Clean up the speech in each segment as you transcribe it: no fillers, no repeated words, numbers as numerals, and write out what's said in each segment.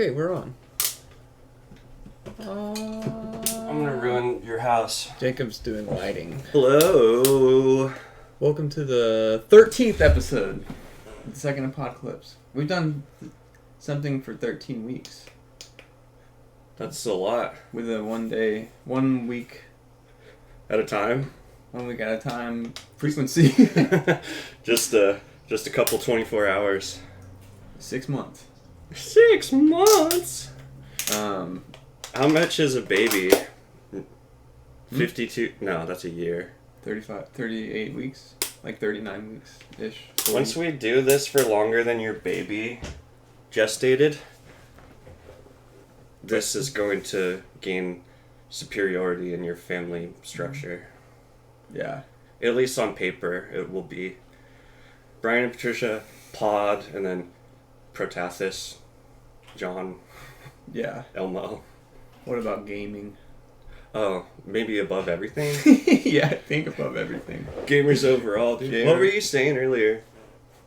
Okay, we're on. I'm gonna ruin your house. Jacob's doing lighting. Hello. Welcome to the 13th episode of the second aPODcalypse. We've done something for 13 weeks. That's a lot. With a 1 week At a time? 1 week at a time frequency. just a couple 24 hours. 6 months. 6 months? Um, How much is a baby? 52? No, that's a year. 38 weeks. Like 39 weeks-ish. Once we do this for longer than your baby gestated, this is going to gain superiority in your family structure. Yeah. At least on paper, it will be Brian and Patricia, Pod, and then Protathis, John, Yeah. Elmo. What about gaming? Oh, maybe above everything? Yeah, I think above everything. Gamers overall, dude. Gamer. What were you saying earlier?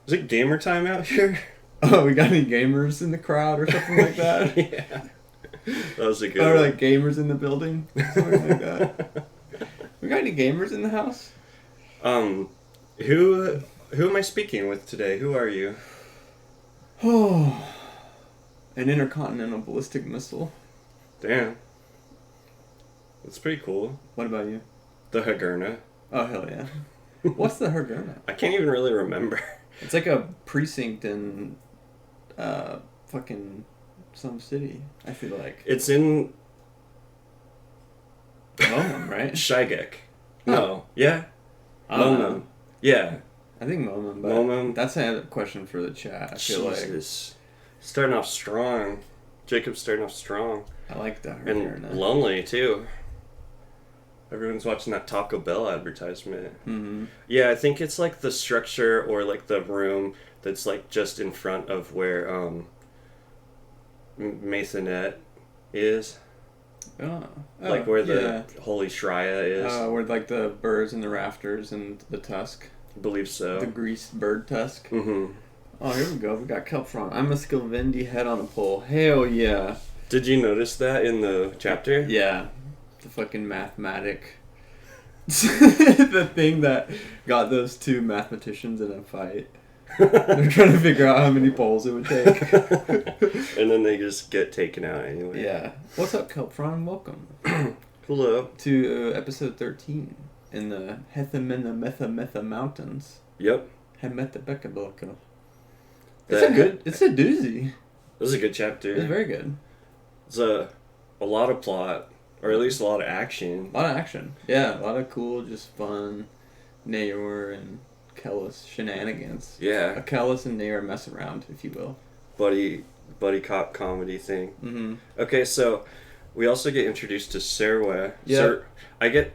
Is it gamer time out here? Oh, we got any gamers in the crowd or something like that? Yeah. That was a good Or one. like gamers in the building? Something like that. We got any gamers in the house? Who am I speaking with today? Who are you? Oh, an intercontinental ballistic missile. Damn. That's pretty cool. What about you? The Hagerna. Oh, hell yeah. What's the Hergurna? I can't even really remember. It's like a precinct in fucking some city, I feel like. It's in Momum, right? Shigek. Oh. No. Yeah? I don't know. Momum. Yeah. I think Momum, but Momum. that's a question for the chat. I feel Jesus. Starting off strong. Jacob's starting off strong. like I like the And Hergurna. lonely, too. Everyone's watching that Taco Bell advertisement. Mm-hmm. Yeah, I think it's like the structure or like the room that's like just in front of where Masonette is. Oh. Like where yeah. the Holy Shreya is. Where like the birds and the rafters and the tusk. I believe so. The greased bird tusk. Mm-hmm. Oh, here we go. We got kelp front. I'm a Skilvendi head on a pole. Hell yeah. Did you notice that in the chapter? Yeah. The fucking mathematic. The thing that got those two mathematicians in a fight. They're trying to figure out how many poles it would take. And then they just get taken out anyway. Yeah. What's up, kelp front? Welcome Hello. to episode 13 in the Metha Mountains. Yep. Bakker. That- It's a doozy. This is a good chapter. It's very good. It's a lot of plot, or at least a lot of action. A lot of action. Yeah, a lot of cool, just fun Nayor and Kellis shenanigans. Yeah. A Kellis and Nayor mess around, if you will. Buddy cop comedy thing. Mm-hmm. Okay, so we also get introduced to Serwa. Yeah.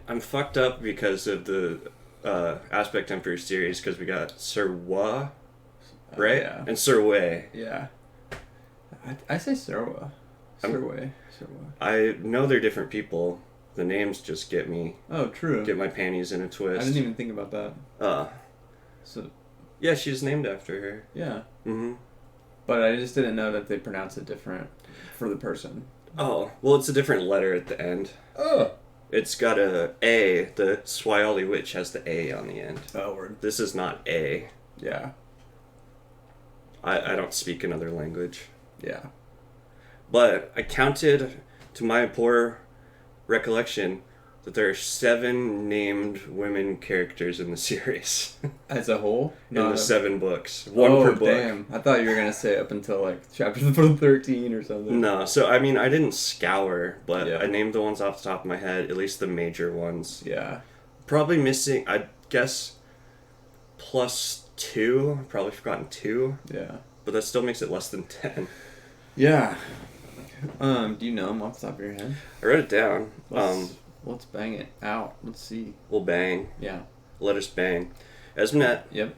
I'm fucked up because of the Aspect Emperor series, because we got Serwa, right? Yeah. And Serway. Yeah. I say Serwa. Serway. I know they're different people. The names just get Oh, true. my panties in a twist. I didn't even think about that. So, Yeah, she's named after her. yeah. Mm-hmm. But I just didn't know that they pronounce it different for the person. Oh, well, it's a different letter at the end. Oh. It's got a A. The Swahili witch has the A on the end. Oh, word. This is not A. Yeah. I don't speak another language. Yeah. But I counted, to my poor recollection, that there are 7 named women characters in the series. As a whole? In the 7 books. One per book. Damn. I thought you were going to say up until like chapter 13 or something. No, so I mean, I didn't scour, but Yeah. I named the ones off the top of my head, at least the major ones. Yeah. Probably missing, I guess, +2. Probably forgotten 2. Yeah. But that still makes it less than 10. Yeah. Do you know them off the top of your head? I wrote it down. Let's bang it out. Let's see. We'll bang. Yeah. Let us bang. Esmnet, Yep.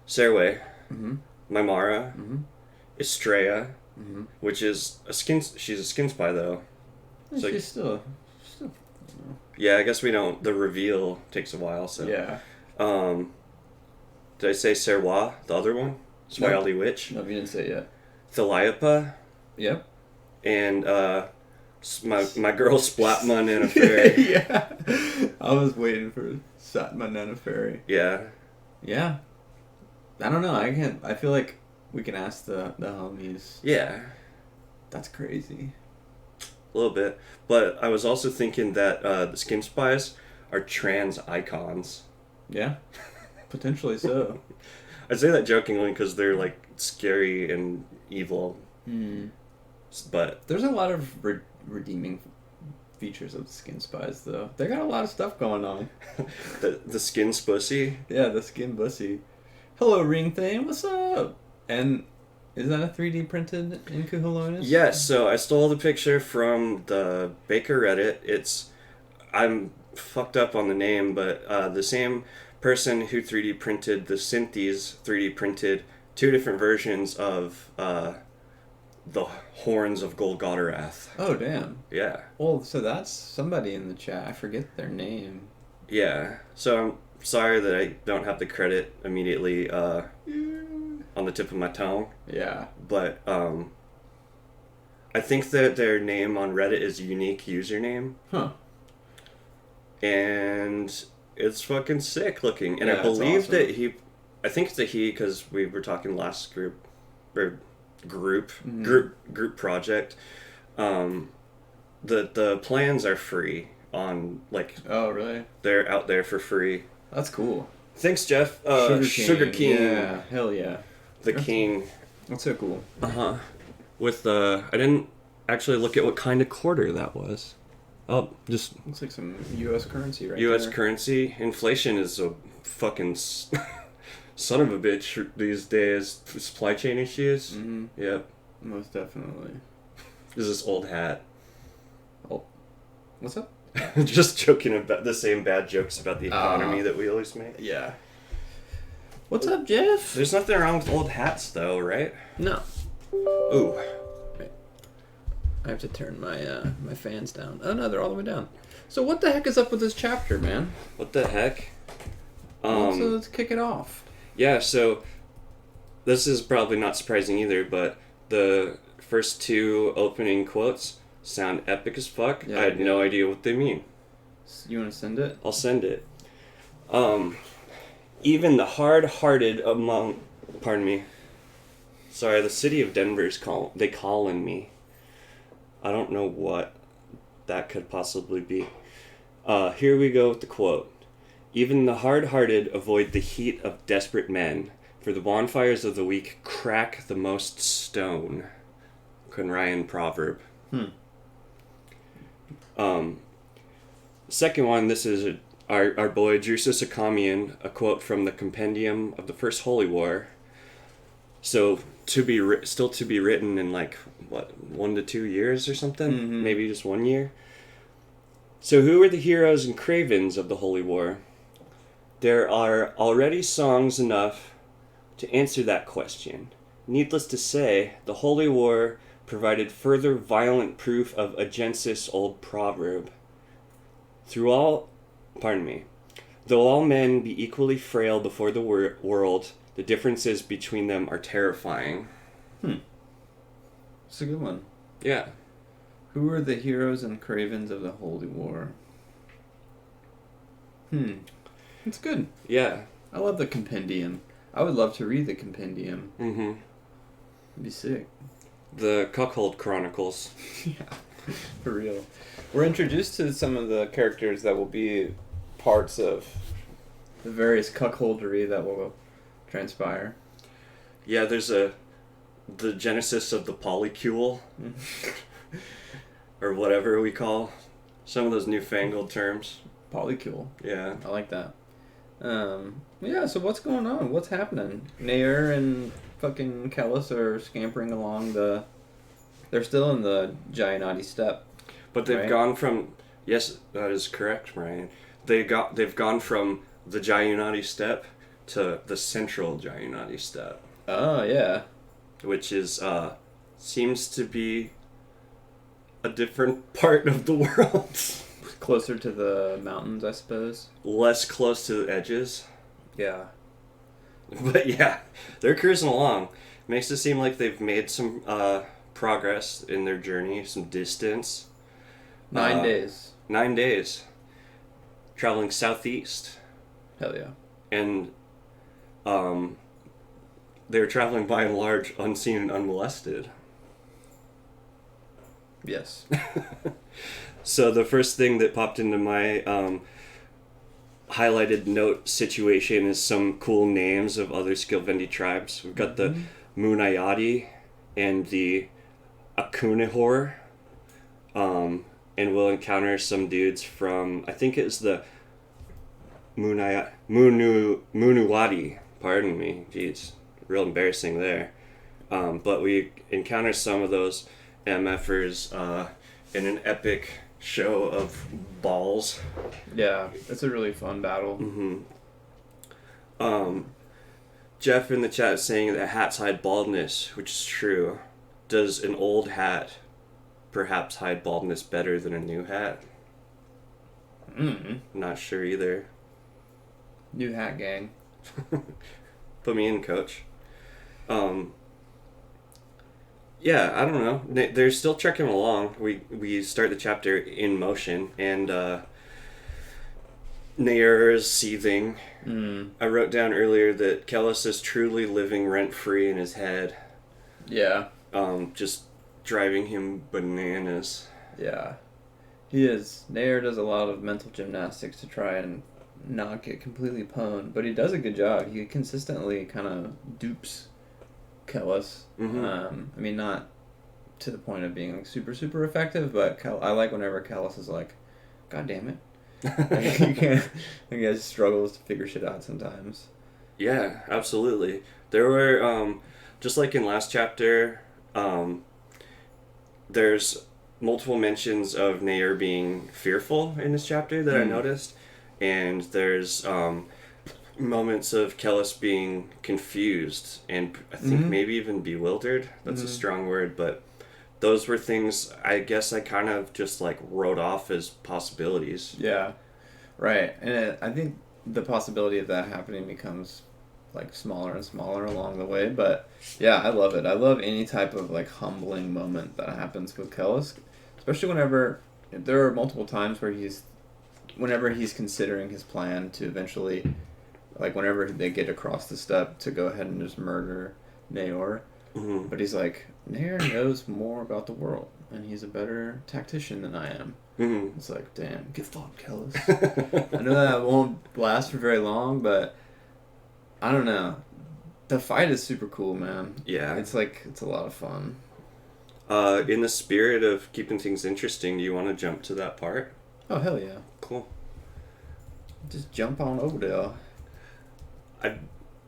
Sareway, Mm-hmm. Maimara, Mm-hmm. Estrella, Mm-hmm. which is she's a skin spy though. So- She's still. Yeah, I guess we don't, the reveal takes a while, so. Yeah. Did I say Serwa, the other one? Swahili witch? No, you didn't say it yet. Thaliopa, Yep. And my girl Splatma Nana Fairy. Yeah. I was waiting for Satma Nana Fairy. Yeah. Yeah. I don't know. I feel like we can ask the homies. Yeah. That's crazy. A little bit. But I was also thinking that the Skin Spies are trans icons. Yeah. Potentially so. I say that jokingly because they're like scary and evil. But there's a lot of redeeming features of the Skin Spies, though. They got a lot of stuff going on. the Skin's pussy. Yeah, the Skin Bussy. Hello, Ring Thing. What's up? And is that a 3D printed Inkuhulonis? Yes. So I stole the picture from the Bakker Reddit. I'm fucked up on the name, but the same person who 3D printed the Synthes 3D printed 2 different versions of the horns of Golgotarath. Oh, damn. Yeah. Well, so that's somebody in the chat. I forget their name. Yeah. So I'm sorry that I don't have the credit immediately on the tip of my tongue. Yeah. But I think that their name on Reddit is unique username. Huh. And it's fucking sick looking. And Yeah, I believe awesome. that I think it's a he because we were talking last group project. The plans are free on like. Oh, really? They're out there for free. That's cool. Thanks, Jeff. Sugar King. Yeah, hell yeah. The king. That's so cool. Uh-huh. With I didn't actually look at what kind of quarter that was. Oh, just Looks like some U.S. currency right U.S. there. currency. Inflation is a fucking son of a bitch these days. Supply chain issues. Mm-hmm. Yep. Most definitely. Is this old hat? Oh. What's up? Just joking about the same bad jokes about the economy that we always make. Yeah. What's up, Jeff? There's nothing wrong with old hats, though, right? No. Ooh. I have to turn my my fans down. Oh no, they're all the way down. So what the heck is up with this chapter, man? What the heck? Let's kick it off. Yeah, so this is probably not surprising either, but the first 2 opening quotes sound epic as fuck. Yeah, I had no idea what they mean. You want to send it? I'll send it. Even the hard-hearted among... Pardon me. Sorry, the city of Denver's calling me. I don't know what that could possibly be. Here we go with the quote. Even the hard-hearted avoid the heat of desperate men, for the bonfires of the weak crack the most stone. Qunryan proverb. Second one, this is our boy Drusus Acamian, a quote from the compendium of the First Holy War. So still to be written in like what 1 to 2 years or something, maybe just 1 year. So who are the heroes and cravens of the Holy War? There are already songs enough to answer that question. Needless to say, the Holy War provided further violent proof of Agensis' old proverb. Though all men be equally frail before the world, the differences between them are terrifying. It's a good one. Yeah. Who are the heroes and cravens of the Holy War? It's good. Yeah. I love the compendium. I would love to read the compendium. Mm-hmm. It'd be sick. The Cuckold Chronicles. Yeah, for real. We're introduced to some of the characters that will be parts of the various cuckoldry that will transpire. Yeah, there's the genesis of the polycule. Or whatever we call some of those newfangled terms. Polycule. Yeah. I like that. Yeah, so what's going on? What's happening? Nair and fucking Kellis are scampering along they're still in the Giannotti steppe. But they've right? gone from... Yes, that is correct, Ryan. They've gone from the Giannotti steppe to the central Giannotti steppe. Oh, yeah. Which is, seems to be a different part of the world. Closer to the mountains, I suppose. Less close to the edges. Yeah. But yeah, they're cruising along. Makes it seem like they've made some progress in their journey, some distance. 9 days. 9 days. Traveling southeast. Hell yeah. And they were traveling by and large unseen and unmolested. Yes. So the first thing that popped into my highlighted note situation is some cool names of other Skilvendi tribes. We've got the Munayati and the Akunihor. And we'll encounter some dudes from, I think it's the Munuwadi. Pardon me. Jeez. Real embarrassing there. But we encounter some of those MFers in an epic show of balls. Yeah, it's a really fun battle. Jeff in the chat is saying that hats hide baldness, which is true. Does an old hat perhaps hide baldness better than a new hat? Not sure either. New hat gang. Put me in, coach. Yeah, I don't know. They're still trekking along. We start the chapter in motion, and Nair is seething. I wrote down earlier that Kellis is truly living rent-free in his head. Yeah. Just driving him bananas. Yeah. He is. Nair does a lot of mental gymnastics to try and not get completely pwned, but he does a good job. He consistently kind of dupes Kellis. I mean, not to the point of being like super, super effective, but I like whenever Kellis is like, God damn it. Like, you can't, I guess, struggles to figure shit out sometimes. Yeah, absolutely. There were, just like in last chapter, there's multiple mentions of Nair being fearful in this chapter that I noticed, and there's moments of Kellis being confused and I think maybe even bewildered. That's a strong word, but those were things I guess I kind of just like wrote off as possibilities. Yeah, right. And I think the possibility of that happening becomes like smaller and smaller along the way, but yeah, I love it. I love any type of like humbling moment that happens with Kellis, especially whenever there are multiple times where whenever he's considering his plan to eventually, like whenever they get across the step to go ahead and just murder Naor, but he's like, Nair knows more about the world and he's a better tactician than I am. It's like, damn, get fucked, Kellis. I know that won't last for very long, but I don't know. The fight is super cool, man. Yeah. It's like, it's a lot of fun. In the spirit of keeping things interesting, do you want to jump to that part? Oh, hell yeah. Cool. Just jump on over there. I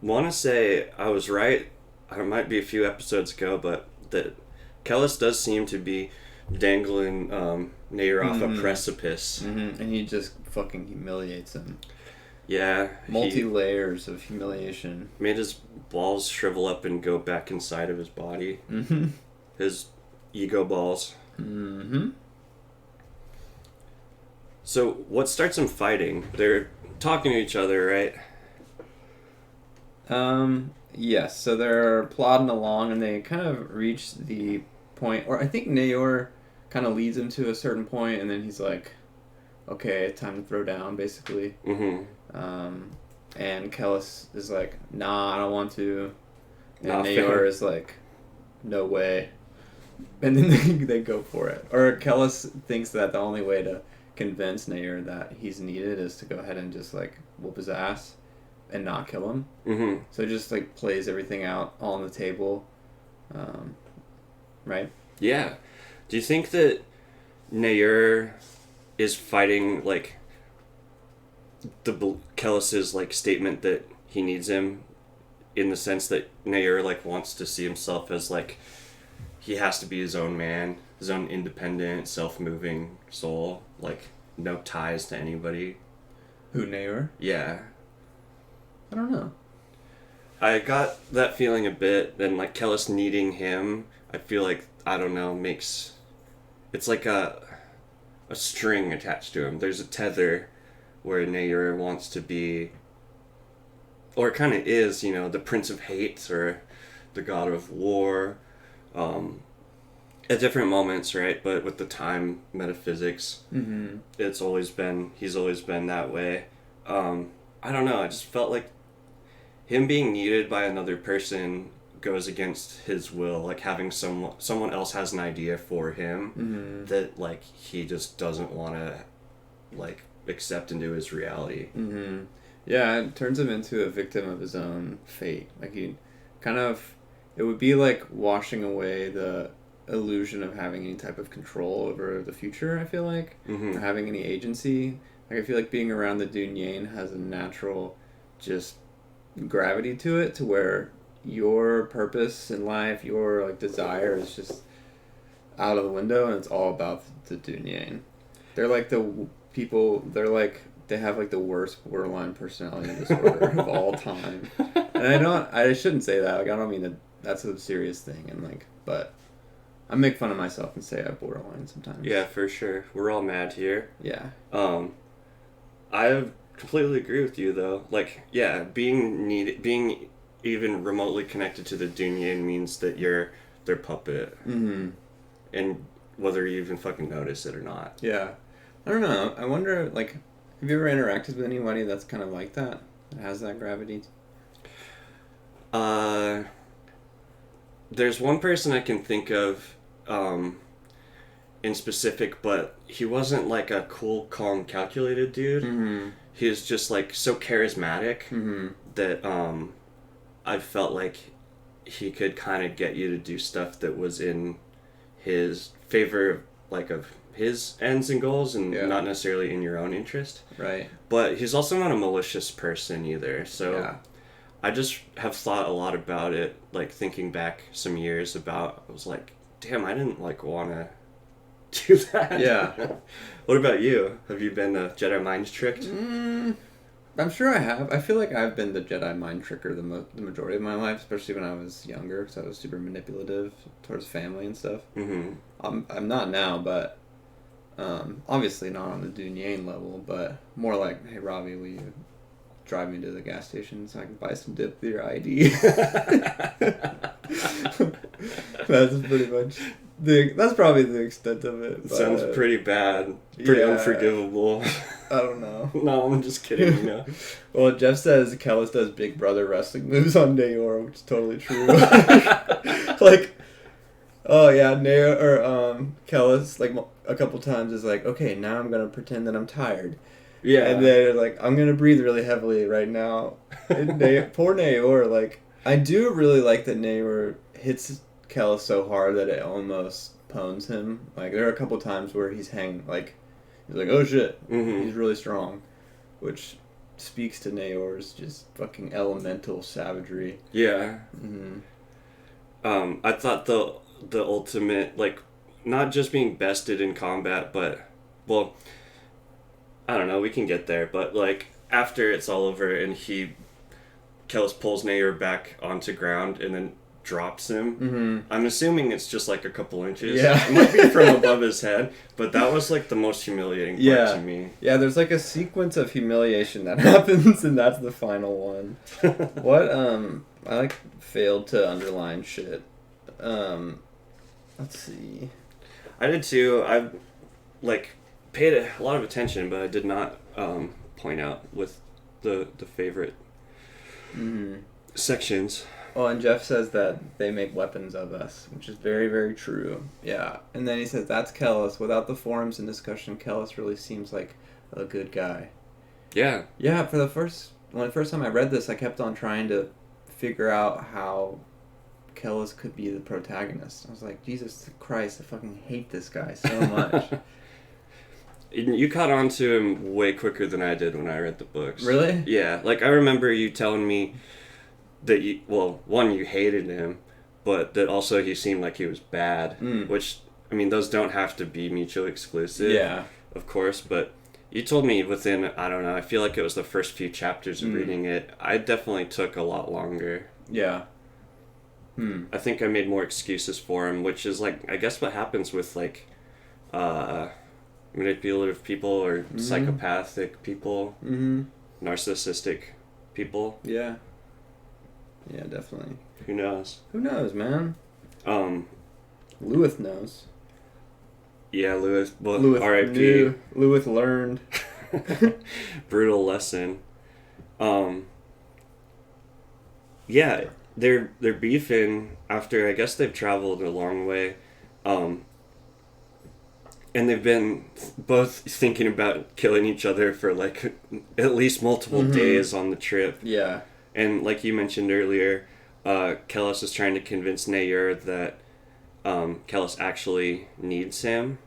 want to say I was right. It might be a few episodes ago, but that Kellis does seem to be dangling Nair off a precipice. And he just fucking humiliates him. Yeah. Multi-layers of humiliation. Made his balls shrivel up and go back inside of his body. His ego balls. So what starts them fighting? They're talking to each other, right? Yes, so they're plodding along and they kind of reach the point, or I think Naor kind of leads him to a certain point and then he's like, okay, time to throw down, basically. And Kellis is like, nah, I don't want to. And Naor is like, no way. And then they go for it. Or Kellis thinks that the only way to convince Nair that he's needed is to go ahead and just like whoop his ass and not kill him. So it just like plays everything out all on the table. Right? Yeah. Do you think that Nair is fighting like Kellis's like statement that he needs him, in the sense that Nair like wants to see himself as like he has to be his own man, his own independent, self-moving soul, like no ties to anybody? Who, Nair? Yeah. I don't know. I got that feeling a bit, and like Kellis needing him, I feel like, I don't know, makes... It's like a string attached to him. There's a tether where Nair wants to be, or it kind of is, you know, the Prince of Hate or the God of War. at different moments, right? But with the time metaphysics, Mm-hmm. he's always been that way. I don't know. I just felt like him being needed by another person goes against his will. Like having someone else has an idea for him Mm-hmm. that like he just doesn't want to like accept into his reality. Mm-hmm. Yeah, it turns him into a victim of his own fate. Like he kind of, it would be like washing away the illusion of having any type of control over the future, I feel like, Mm-hmm. or having any agency. Like I feel like being around the Dunyain has a natural just gravity to it, to where your purpose in life, your like desire is just out of the window, and it's all about the Dunyain. They're like people. They're like they have like the worst borderline personality disorder of all time. And I shouldn't say that. Like I don't mean that that's a serious thing. And like, but I make fun of myself and say I have borderline sometimes. Yeah, for sure. We're all mad here. Yeah. I completely agree with you though. Like, yeah, being even remotely connected to the Dunyan means that you're their puppet, Mm-hmm. and whether you even fucking notice it or not. Yeah. I don't know. I wonder, like, have you ever interacted with anybody that's kind of like that? That has that gravity? Uh, there's one person I can think of, in specific, but he wasn't like a cool, calm, calculated dude. Mm-hmm. He was just like so charismatic Mm-hmm. that I felt like he could kind of get you to do stuff that was in his favor, like of his ends and goals, and Yeah. not necessarily in your own interest. Right. But he's also not a malicious person either. So Yeah. I just have thought a lot about it, like thinking back some years about, I was like, damn, I didn't like want to do that. Yeah. What about you? Have you been Jedi mind tricked? I'm sure I have. I feel like I've been the Jedi mind tricker the majority of my life, especially when I was younger, because I was super manipulative towards family and stuff. Mm-hmm. I'm not now, but obviously not on the Dunyain level, but more like, hey Robbie, will you drive me to the gas station so I can buy some dip with your ID? That's pretty much that's probably the extent of it. But, Sounds pretty bad. Pretty yeah. unforgivable. I don't know. No, I'm just kidding, you know. Well, Jeff says Kellis does Big Brother wrestling moves on Nayor, which is totally true. Like, oh yeah, Nayor or Kellis like a couple times is like, okay, now I'm gonna pretend that I'm tired. Yeah. And then like I'm gonna breathe really heavily right now. And poor Nayor, like I do really like that Nayor hits Kellis so hard that it almost pones him. Like there are a couple times where he's hanging, like he's like, oh shit, Mm-hmm. he's really strong, which speaks to Nayor's just fucking elemental savagery. Yeah. Mm-hmm. I thought the ultimate, like, not just being bested in combat, but, well, I don't know, we can get there, but like after it's all over and Kellis pulls Nayor back onto ground and then drops him. Mm-hmm. I'm assuming it's just like a couple inches. Yeah. It might be from above his head, but that was like the most humiliating part Yeah. to me. Yeah, there's like a sequence of humiliation that happens, and that's the final one. What I like failed to underline shit. Let's see. I did too. I like paid a lot of attention, but I did not point out with the favorite sections. Oh, and Jeff says that they make weapons of us, which is very, very true. Yeah. And then he says, that's Kellis. Without the forums and discussion, Kellis really seems like a good guy. Yeah. Yeah, the first time I read this, I kept on trying to figure out how Kellis could be the protagonist. I was like, Jesus Christ, I fucking hate this guy so much. You caught on to him way quicker than I did when I read the books. Really? Yeah. Like, I remember you telling me that you hated him, but that also he seemed like he was bad, which, I mean, those don't have to be mutually exclusive. Yeah. Of course, but you told me within, I don't know, I feel like it was the first few chapters of reading it. I definitely took a lot longer. Yeah. I think I made more excuses for him, which is like, I guess what happens with like manipulative people or psychopathic people, narcissistic people. Yeah. Yeah, definitely. Who knows? Who knows, man? Lewis knows. Yeah, Lewis. Well, Lewis R.I.P. knew. Lewis learned. Brutal lesson. Yeah, they're beefing after I guess they've traveled a long way, and they've been both thinking about killing each other for like at least multiple days on the trip. Yeah. And like you mentioned earlier, Kellis is trying to convince Nair that Kellis actually needs him.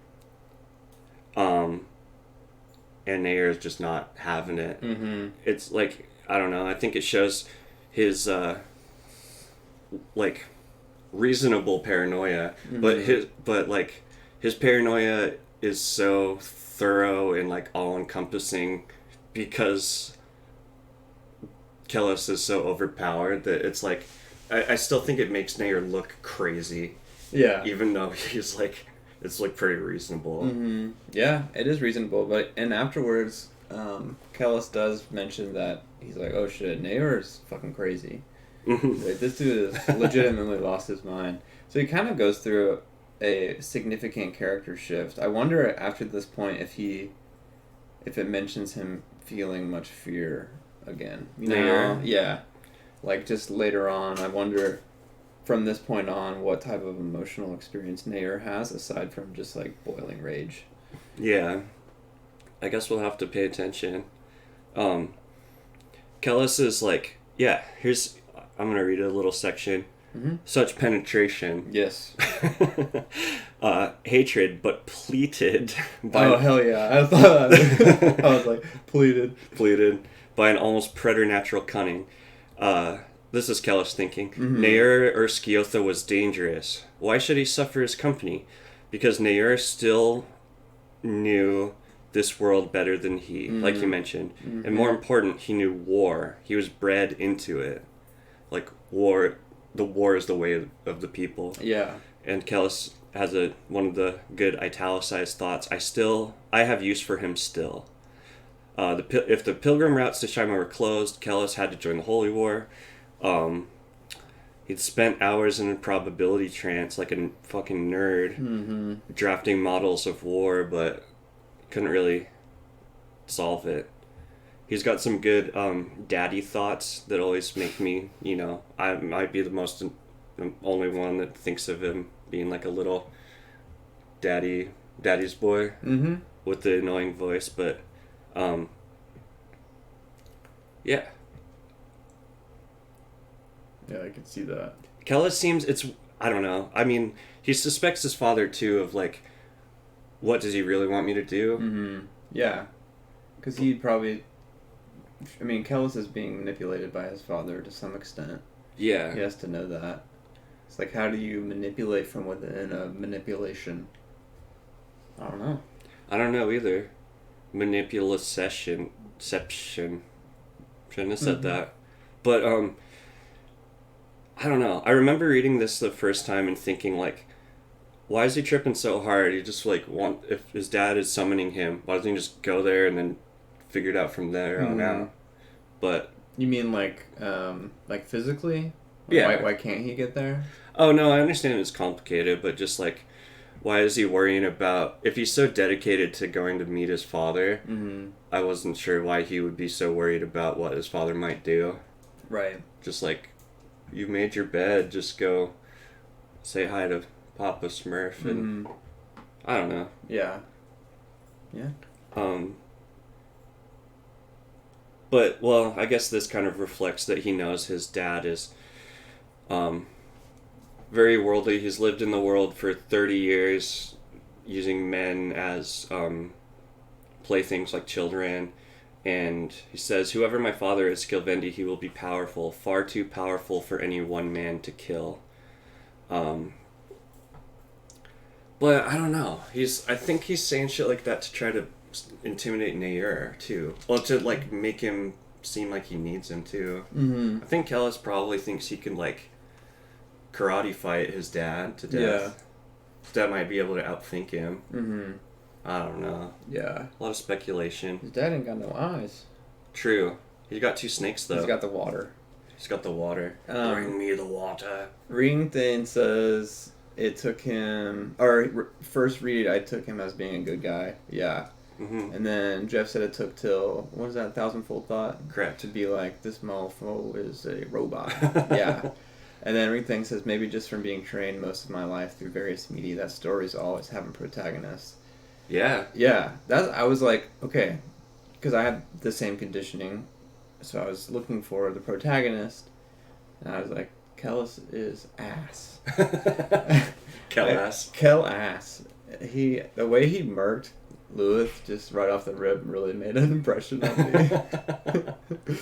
And Nair is just not having it. Mm-hmm. It's like, I don't know, I think it shows his like reasonable paranoia, but his paranoia is so thorough and like all encompassing because Kellis is so overpowered that it's like I still think it makes Nair look crazy. Yeah. Even though he's like it's like pretty reasonable. Mm-hmm. Yeah, it is reasonable, and afterwards, Kellis does mention that he's like, "Oh shit, Nair is fucking crazy. Like, this dude has legitimately lost his mind." So he kind of goes through a significant character shift. I wonder after this point if it mentions him feeling much fear again. You know? Nair? Yeah. Like just later on, I wonder from this point on what type of emotional experience Nair has aside from just like boiling rage. Yeah. I guess we'll have to pay attention. Kellis is like, yeah, I'm going to read a little section. Mm-hmm. Such penetration. Yes. Hatred, but pleated by... Oh, hell yeah. I thought... I was like, pleated. Pleated by an almost preternatural cunning. This is Kellis thinking. Mm-hmm. Nair or Sciotha was dangerous. Why should he suffer his company? Because Nair still knew this world better than he, like you mentioned. Mm-hmm. And more important, he knew war. He was bred into it. Like, the war is the way of the people. Yeah. And Kellis has one of the good italicized thoughts. I have use for him still. If the pilgrim routes to Shima were closed, Kellis had to join the Holy War. He'd spent hours in a probability trance like a fucking nerd, drafting models of war, but couldn't really solve it. He's got some good daddy thoughts that always make me, I might be the only one that thinks of him being like a little daddy's boy with the annoying voice, but yeah. Yeah, I can see that. Kellis seems, I don't know. I mean, he suspects his father, too, of, like, what does he really want me to do? Mm-hmm. Yeah. Because he'd probably... I mean, Kellis is being manipulated by his father to some extent. Yeah. He has to know that. It's like, how do you manipulate from within a manipulation? I don't know. I don't know either. Manipulation. Shouldn't have said that. But, I don't know. I remember reading this the first time and thinking, like, why is he tripping so hard? He just, like, if his dad is summoning him, why doesn't he just go there and then figure it out from there on out? But... You mean, like physically? Yeah. Why can't he get there? Oh, no, I understand it's complicated, but just, like, why is he worrying about... If he's so dedicated to going to meet his father, I wasn't sure why he would be so worried about what his father might do. Right. Just, like... You made your bed, just go say hi to Papa Smurf and I don't know. Yeah. Yeah. But, well, I guess this kind of reflects that he knows his dad is very worldly. He's lived in the world for 30 years using men as playthings like children. And he says, whoever my father is, Skilvendi, he will be powerful, far too powerful for any one man to kill. But I don't know. I think he's saying shit like that to try to intimidate Nair, too. Well, to, like, make him seem like he needs him, too. Mm-hmm. I think Kellis probably thinks he can, like, karate fight his dad to death. Yeah. His dad might be able to outthink him. Mm-hmm. I don't know. Yeah. A lot of speculation. His dad ain't got no eyes. True. He's got 2 snakes, though. He's got the water. Bring me the water. Ring Thing says, it took him, or first read, I took him as being a good guy. Yeah. Mm-hmm. And then Jeff said it took till, what was that, Thousandfold Thought? Correct. To be like, this mofo is a robot. Yeah. And then Rethink says, maybe just from being trained most of my life through various media, that stories always have a protagonist. Yeah. Yeah. I was like, okay, because I had the same conditioning, so I was looking for the protagonist, and I was like, Kellis is ass. Kel-ass. Kel-ass. The way he murked Lewis just right off the rip really made an impression on me.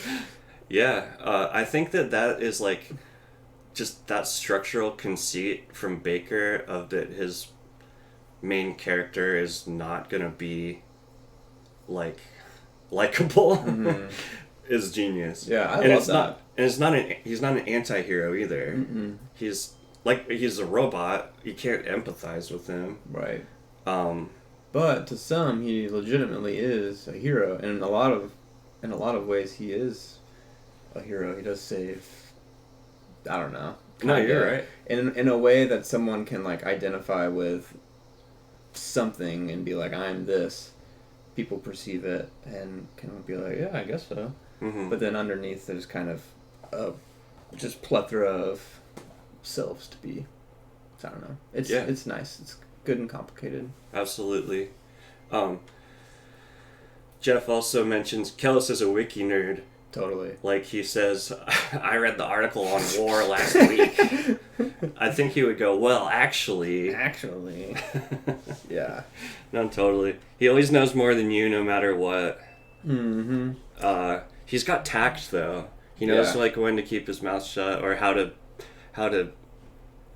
Yeah, I think that is like just that structural conceit from Bakker of that his main character is not gonna be like likable is genius. Yeah, I and love it's that. Not, and it's not he's not an anti-hero either. Mm-mm. He's a robot. You can't empathize with him. Right. Um, But to some, he legitimately is a hero, and in a lot of ways, he is a hero. He does save. I don't know. No, you're right. In a way that someone can like identify with something and be like, I'm this. People perceive it and can be like, yeah, I guess so. mm-hmm. But then underneath, there's kind of a just plethora of selves to be. I don't know. It's nice. It's good and complicated. Absolutely. Jeff also mentions Kellis is a wiki nerd. Totally. Like he says, I read the article on war last week. I think he would go, well, actually. Yeah. No, totally. He always knows more than you no matter what. Mm-hmm. He's got tact, though. He knows like when to keep his mouth shut or how to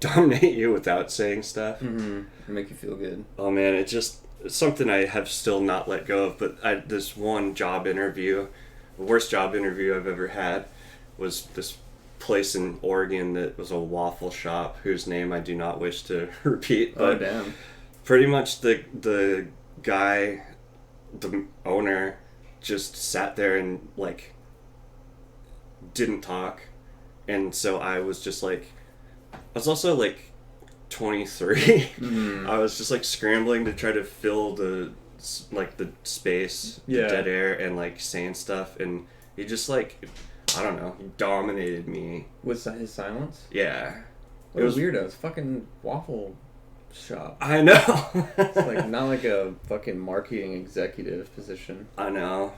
dominate you without saying stuff. Mm-hmm. Make you feel good. Oh, man, it's something I have still not let go of. But this one job interview, the worst job interview I've ever had, was this place in Oregon that was a waffle shop whose name I do not wish to repeat. But oh, damn. Pretty much the guy, the owner, just sat there and like didn't talk. And so I was just like, I was also like 23. Mm-hmm. I was just like scrambling to try to fill the space, the dead air, and like saying stuff, and he just like, I don't know, he dominated me. With his silence? Yeah. What a weirdo. It's fucking waffle shop. I know. It's like not like a fucking marketing executive position. I know.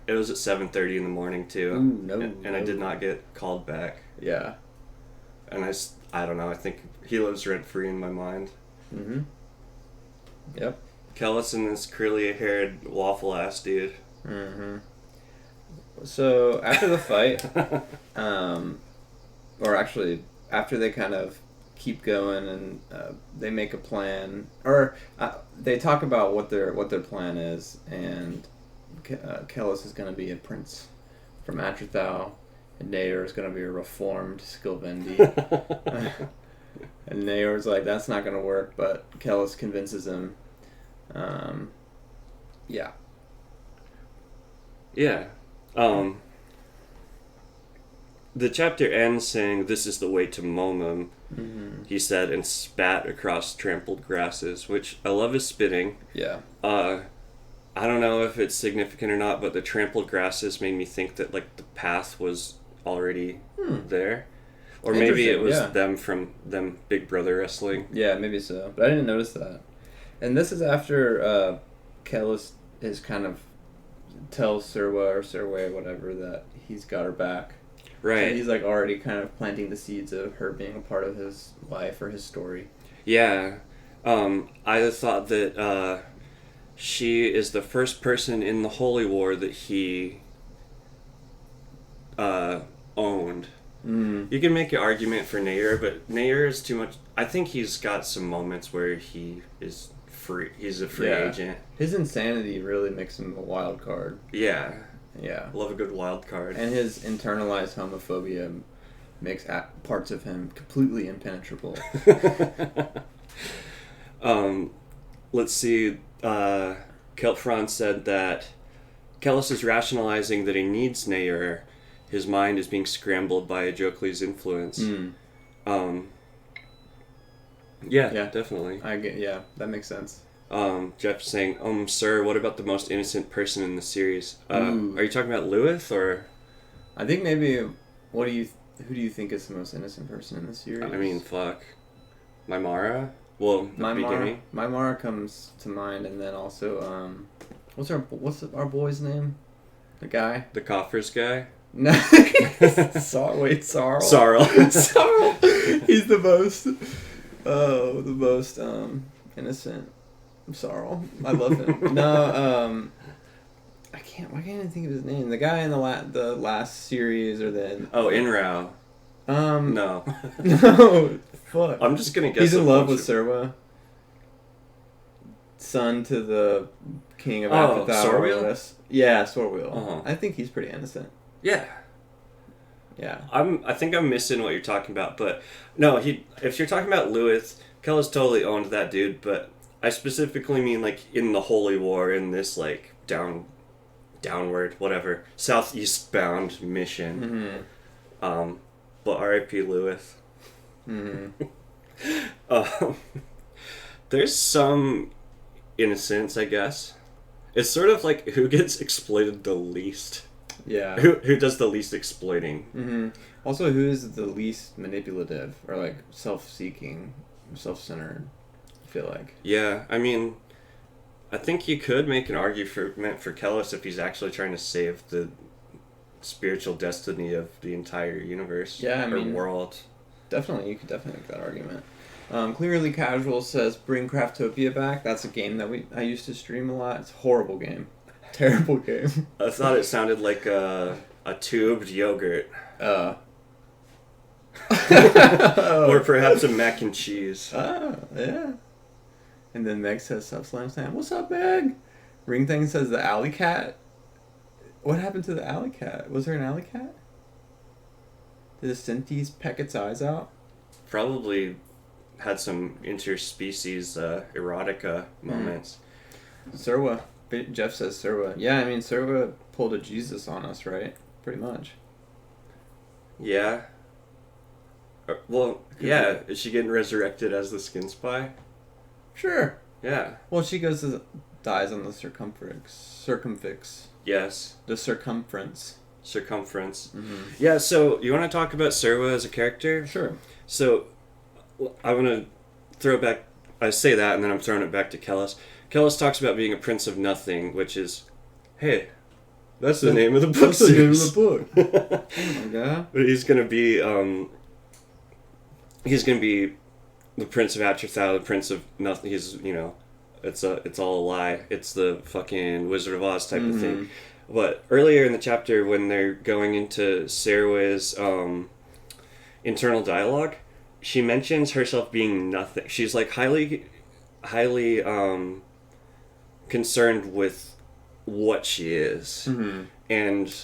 It was at 7:30 in the morning too. Ooh, no. And I did not get called back. Yeah. And I don't know, I think he lives rent free in my mind. Mm-hmm. Yep. Kellis and this curly-haired waffle-ass dude. Mm-hmm. So, after the fight, or actually, after they kind of keep going and they make a plan, or they talk about what their plan is, and Kellis is going to be a prince from Atrothal, and Nair is going to be a reformed Skilvendi. And Nair's like, that's not going to work, but Kellis convinces him. Yeah. Yeah. The chapter ends saying, "This is the way to Momum," he said, and spat across trampled grasses, which I love his spitting. Yeah. I don't know if it's significant or not, but the trampled grasses made me think that like the path was already there. Or maybe it was them Big Brother wrestling. Yeah, maybe so. But I didn't notice that. And this is after Kellis is kind of tells Serwa, whatever, that he's got her back. Right. So he's like already kind of planting the seeds of her being a part of his life or his story. Yeah. I thought that she is the first person in the Holy War that he owned. You can make an argument for Nair, but Nair is too much. I think he's got some moments where he is free. He's a free agent. His insanity really makes him a wild card. Yeah. Yeah. Love a good wild card. And his internalized homophobia makes parts of him completely impenetrable. Let's see. Keltfron said that Kellis is rationalizing that he needs Nair. His mind is being scrambled by Ajokli's influence. Yeah, Yeah. definitely. Yeah, that makes sense. Jeff saying, sir, what about the most innocent person in the series? Ooh. Are you talking about Lilith or? I think maybe. Who do you think is the most innocent person in the series? I mean, fuck. Mymara? Well, at the beginning. Mymara comes to mind, and then also what's our boy's name? The guy. The coffers guy. No. Wait, Sarl. Sarl. Sarl. He's the most innocent. Sarl. I love him. No, why can't I think of his name? The guy in the last series or the Inrao. No. No. Fuck. I'm just gonna guess. He's in love with Serwa. Son to the king of Apathow. Sorwheel? Yeah, Sorwheel. Uh-huh. I think he's pretty innocent. Yeah. Yeah. I think I'm missing what you're talking about, but no, if you're talking about Lilith, Kellis totally owned that dude, but I specifically mean like in the Holy War, in this like downward, whatever, southeast bound mission. Mm-hmm. But R.I.P. Lilith. Mm-hmm. There's some innocence, I guess. It's sort of like who gets exploited the least. Yeah. Who does the least exploiting? Mm-hmm. Also, who is the least manipulative or like self-seeking, self-centered? I feel like. Yeah, I mean, I think you could make an argument for Kellis if he's actually trying to save the spiritual destiny of the entire universe. Yeah, or world. Definitely, you could definitely make that argument. Clearly Casual says bring Craftopia back. That's a game that I used to stream a lot. It's a horrible game. Terrible game. I thought it sounded like a tubed yogurt. Or perhaps a mac and cheese. Yeah. And then Meg says, Sup Slam Slam. What's up, Meg? Ring Thing says the alley cat. What happened to the alley cat? Was there an alley cat? Did the Synthes peck its eyes out? Probably had some interspecies erotica moments. Serwa. Jeff says Serwa. Yeah, I mean, Serwa pulled a Jesus on us, right? Pretty much. Yeah. Well, yeah. Is she getting resurrected as the skin spy? Sure. Yeah. Well, she dies on the circumfix. Yes. The circumference. Mm-hmm. Yeah, so you want to talk about Serwa as a character? Sure. So I want to throw it back. I say that, and then I'm throwing it back to Kellis. Kellis talks about being a prince of nothing, which is, hey, that's the name of the book. That's the name of the book. Oh my god. But he's gonna be the prince of Atropthal, the prince of nothing. He's, it's all a lie. It's the fucking Wizard of Oz type of thing. But earlier in the chapter, when they're going into Serwa's internal dialogue, she mentions herself being nothing. She's like highly concerned with what she is. Mm-hmm. And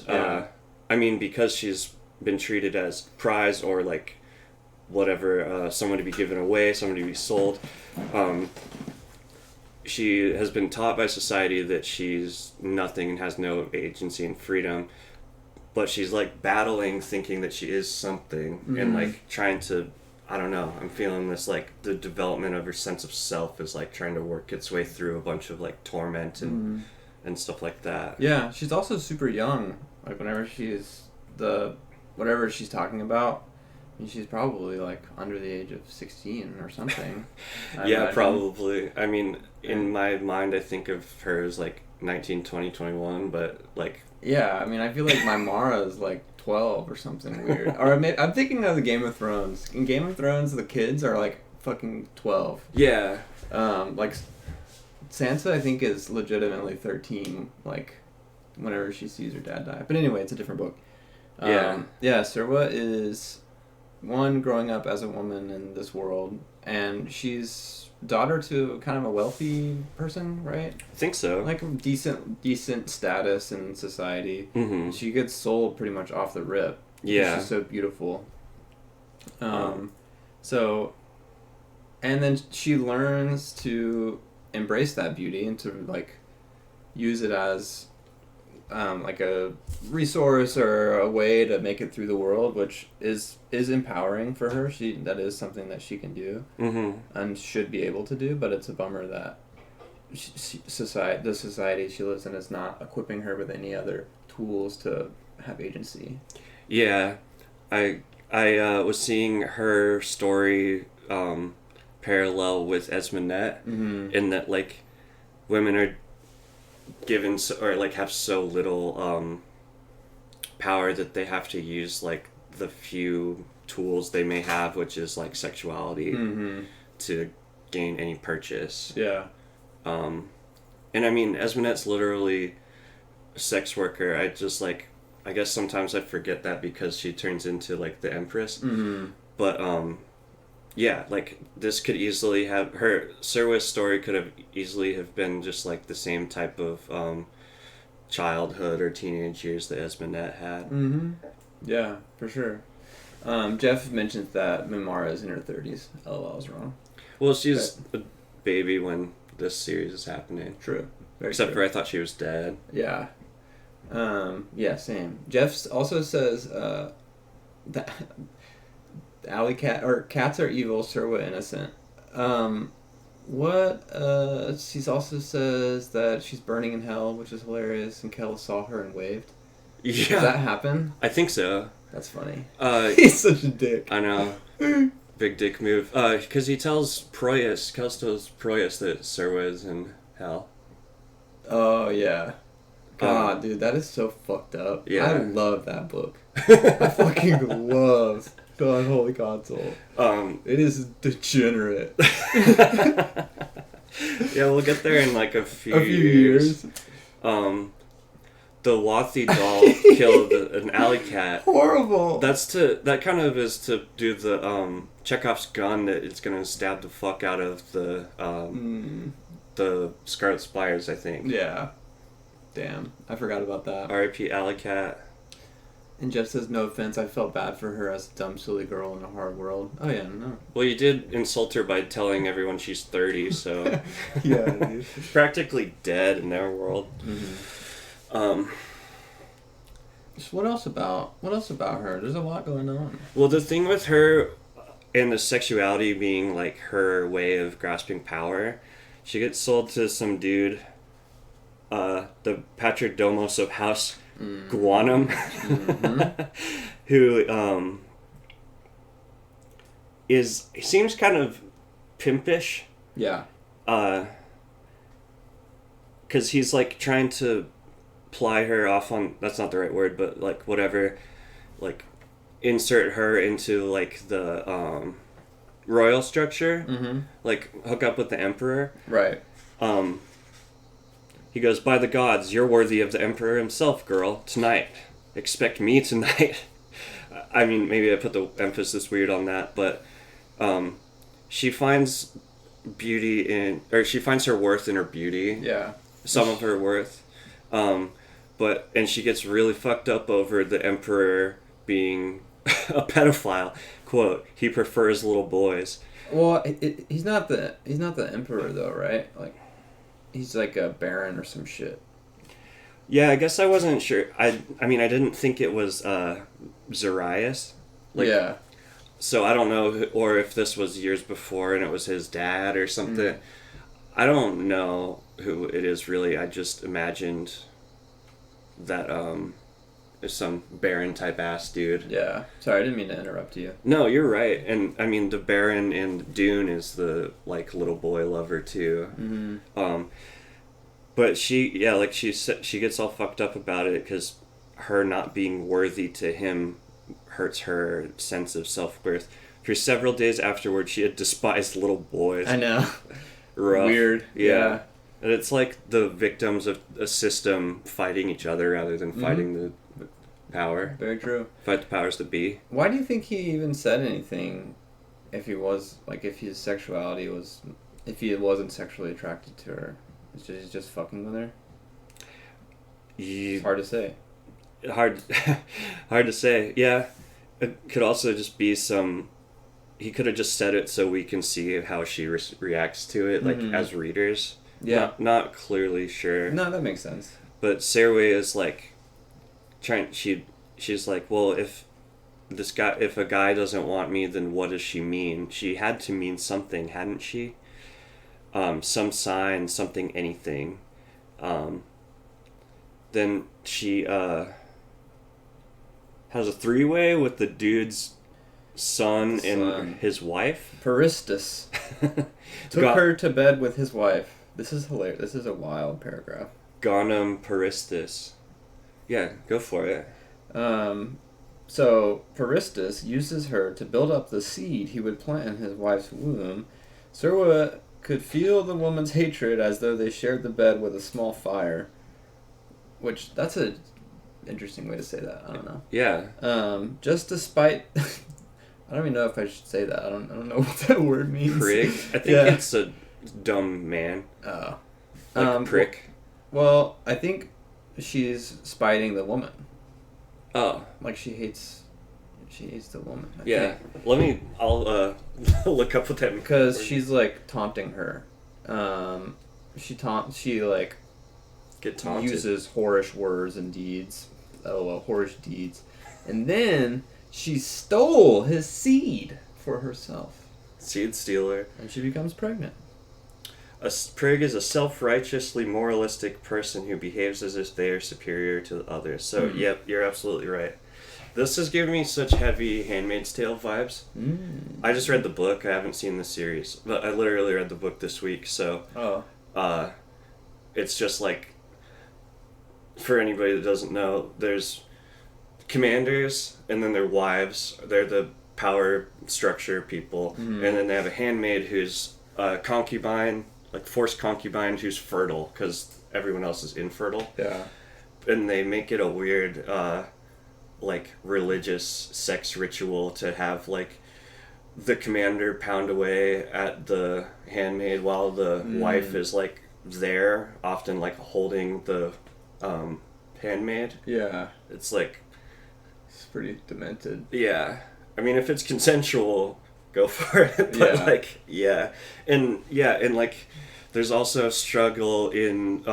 I mean, because she's been treated as prize or like whatever, someone to be given away, someone to be sold, she has been taught by society that she's nothing and has no agency and freedom, but she's like battling, thinking that she is something. Mm-hmm. And like trying to, I don't know, I'm feeling this like the development of her sense of self is like trying to work its way through a bunch of like torment and stuff like that. Yeah, she's also super young. Like whenever whatever she's talking about, I mean, she's probably like under the age of 16 or something. Yeah, imagine. Probably. I mean, in my mind, I think of her as like 19, 20, 21, but like... Yeah, I mean, I feel like Mymara is like 12 or something weird. Or I'm thinking of the Game of Thrones. In Game of Thrones, the kids are like fucking 12. Yeah. Like, Sansa, I think, is legitimately 13, like, whenever she sees her dad die. But anyway, it's a different book. Yeah, Serwa is... one, growing up as a woman in this world, and she's daughter to kind of a wealthy person, right? I think so. Like a decent status in society. Mm-hmm. She gets sold pretty much off the rip. Yeah. She's so beautiful. So, and then she learns to embrace that beauty and to like use it as like a resource or a way to make it through the world, which is empowering for her. That is something that she can do and should be able to do. But it's a bummer that the society she lives in is not equipping her with any other tools to have agency. Yeah, I was seeing her story parallel with Esmonette, in that like women are given or like have so little power that they have to use like the few tools they may have, which is like sexuality, to gain any purchase. Yeah. And I mean, Esmonette's literally a sex worker. I guess sometimes I forget that because she turns into like the Empress. But yeah, like this could easily have her Serwis story could have easily have been just like the same type of childhood or teenage years that Esmonette had. Yeah, for sure. Jeff mentions that Mimara is in her 30s. LOL, I was wrong. Well, she's a baby when this series is happening. True. Except for I thought she was dead. Yeah. Yeah, same. Jeff also says that alley cat or cats are evil, Serwa innocent. She also says that she's burning in hell, which is hilarious, and Kel saw her and waved. Yeah. Does that happen? I think so. That's funny. He's such a dick. I know. Big dick move. Because he tells Proyas, Kels tells Proyas that Serwa is in hell. Oh, yeah. God, dude, that is so fucked up. Yeah. I love that book. I fucking love the Unholy Console. It is degenerate. Yeah, we'll get there in like a few years. The Wathi doll killed an alley cat. Horrible. That kind of is to do the Chekhov's gun that is gonna stab the fuck out of the Scarlet Spires, I think. Yeah. Damn, I forgot about that. R.I.P. Alley Cat. And Jeff says, no offense, I felt bad for her as a dumb, silly girl in a hard world. Oh, yeah, no. Well, you did insult her by telling everyone she's 30, so... Yeah, dude. Practically dead in their world. So what else about her? There's a lot going on. Well, the thing with her and the sexuality being, like, her way of grasping power, she gets sold to some dude... the Patridomos of House Guanum, who seems kind of pimpish. Yeah. Because he's like trying to ply her off on, that's not the right word, but like whatever, like insert her into like the royal structure, like hook up with the emperor. Right. He goes, by the gods, you're worthy of the emperor himself, girl. Tonight. Expect me tonight. I mean, maybe I put the emphasis weird on that, but she finds she finds her worth in her beauty. Yeah. Some of her worth. And she gets really fucked up over the emperor being a pedophile. Quote, he prefers little boys. Well, he's not the emperor though, right? Like, he's like a baron or some shit. Yeah, I guess I wasn't sure. I mean, I didn't think it was Zarias. Like, yeah. So I don't know, or if this was years before and it was his dad or something. I don't know who it is really. I just imagined that some baron type ass dude. Yeah. Sorry, I didn't mean to interrupt you. No, you're right. And I mean, the baron in Dune is the like little boy lover too. But she gets all fucked up about it because her not being worthy to him hurts her sense of self-worth. For several days afterwards, she had despised little boys. I know. Rough. Weird. Yeah. And it's like the victims of a system fighting each other rather than fighting the power. Very true. Fight the powers that be. Why do you think he even said anything if he wasn't sexually attracted to her? He's just fucking with her? It's hard to say. Hard to say. Yeah. It could also just be he could have just said it so we can see how she reacts to it, like, as readers. Yeah. Not clearly sure. No, that makes sense. But Sarahway is like she's like, well, if a guy doesn't want me, then what does she mean? She had to mean something, hadn't she? Some sign, something, anything. Then she has a three-way with the dude's son and his wife. Peristus took her to bed with his wife. This is hilarious. This is a wild paragraph. Gonum Peristus. Yeah, go for it. So Peristus uses her to build up the seed he would plant in his wife's womb. Serwa could feel the woman's hatred as though they shared the bed with a small fire. Which, that's a interesting way to say that. I don't know. Yeah. Just despite... I don't even know if I should say that. I don't know what that word means. Prig? I think it's a dumb man. Oh. Like prick. Well, I think she's spiting the woman. Oh. Like she hates the woman. I think. I'll look up what that means. Because she's like taunting her. She like get taunted. Uses whorish words and deeds. Whorish deeds. And then she stole his seed for herself. Seed stealer. And she becomes pregnant. A prig is a self-righteously moralistic person who behaves as if they are superior to others. So, Yep, you're absolutely right. This is giving me such heavy Handmaid's Tale vibes. I just read the book. I haven't seen the series. But I literally read the book this week, so... it's just like... For anybody that doesn't know, there's commanders, and then their wives. They're the power structure people. And then they have a handmaid who's a concubine... like forced concubine who's fertile because everyone else is infertile. Yeah. And they make it a weird like religious sex ritual to have like the commander pound away at the handmaid while the wife is like there, often like holding the handmaid. Yeah. It's like it's pretty demented. Yeah. I mean, if it's consensual, go for it. But and like there's also a struggle in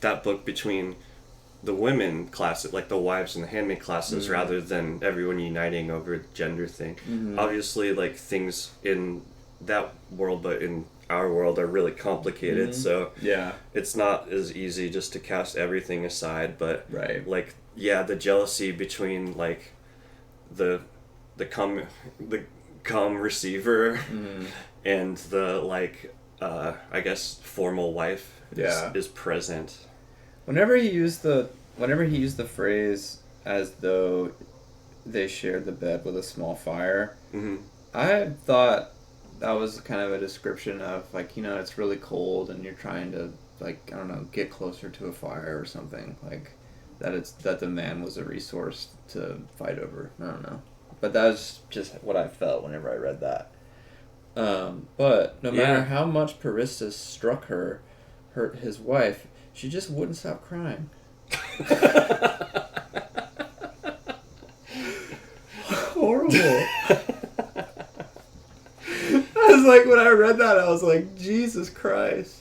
that book between the women classes, like the wives and the handmaid classes, rather than everyone uniting over the gender thing. Obviously, like things in that world, but in our world are really complicated. So it's not as easy just to cast everything aside. But like the jealousy between like the cum receiver and the like I guess formal wife is present. Whenever he used the phrase as though they shared the bed with a small fire, I thought that was kind of a description of like, you know, it's really cold and you're trying to like, I don't know, get closer to a fire or something, like that the man was a resource to fight over. I don't know. But that was just what I felt whenever I read that. But no matter how much Peristus struck his wife, she just wouldn't stop crying. Horrible. I was like, when I read that, I was like, Jesus Christ.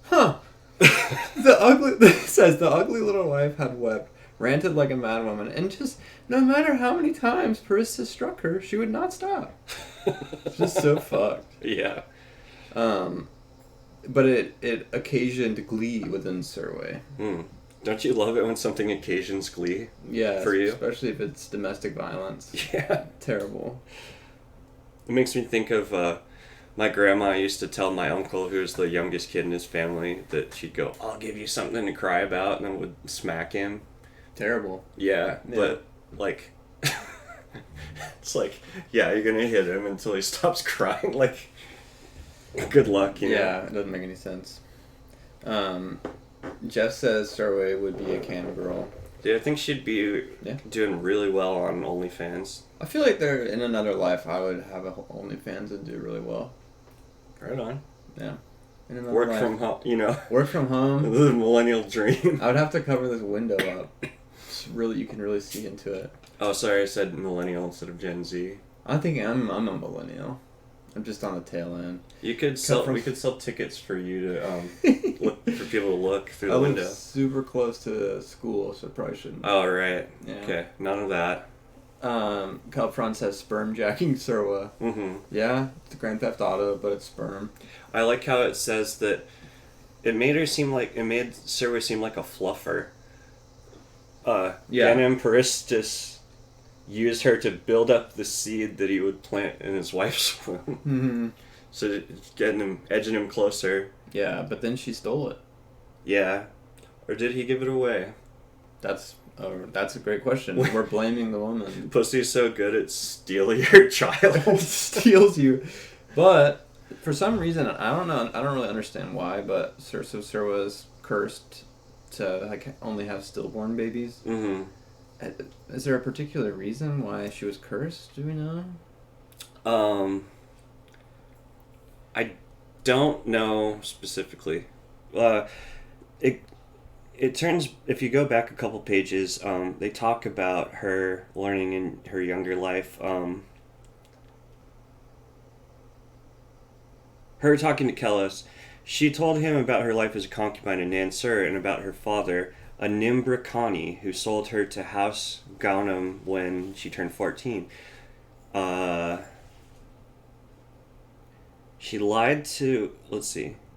Huh. It says, the ugly little wife had wept, ranted like a madwoman, and just, no matter how many times Peristus struck her, she would not stop. Just so fucked. Yeah. But it occasioned glee within Serway. Don't you love it when something occasions glee? Yeah, for you, especially if it's domestic violence. Yeah, terrible. It makes me think of my grandma used to tell my uncle, who was the youngest kid in his family, that she'd go, "I'll give you something to cry about," and then would smack him. Terrible. Yeah. But like, it's like, you're gonna hit him until he stops crying. Like, good luck. You know? It doesn't make any sense. Jeff says Starway would be a cam girl. Yeah, I think she'd be doing really well on OnlyFans. I feel like in another life I would have a OnlyFans and do really well. Right on. Yeah. Work from home, you know. Work from home. The millennial dream. I would have to cover this window up. You can really see into it. Oh, sorry, I said millennial instead of Gen Z. I think I'm a millennial. I'm just on the tail end. We could sell tickets for you to look for people to look through the I live window. super close to school, so I probably shouldn't. Oh right. Yeah. Okay. None of that. Cup front says sperm jacking Serwa. Mm-hmm. Yeah, it's Grand Theft Auto, but it's sperm. I like how it says that it made Serwa seem like a fluffer. Ganem Paristus used her to build up the seed that he would plant in his wife's womb. Mm-hmm. So edging him closer. Yeah, but then she stole it. Yeah. Or did he give it away? That's a great question. We're blaming the woman. Pussy's so good at stealing your child. Steals you. But for some reason, I don't know. I don't really understand why. But Serwa is cursed to only have stillborn babies. Mm-hmm. Is there a particular reason why she was cursed? Do we know? I don't know specifically. It turns, if you go back a couple pages, they talk about her learning in her younger life. Her talking to Kellis, she told him about her life as a concubine in Nansur and about her father, a Nimbrikani, who sold her to House Gaunam when she turned 14. She lied to,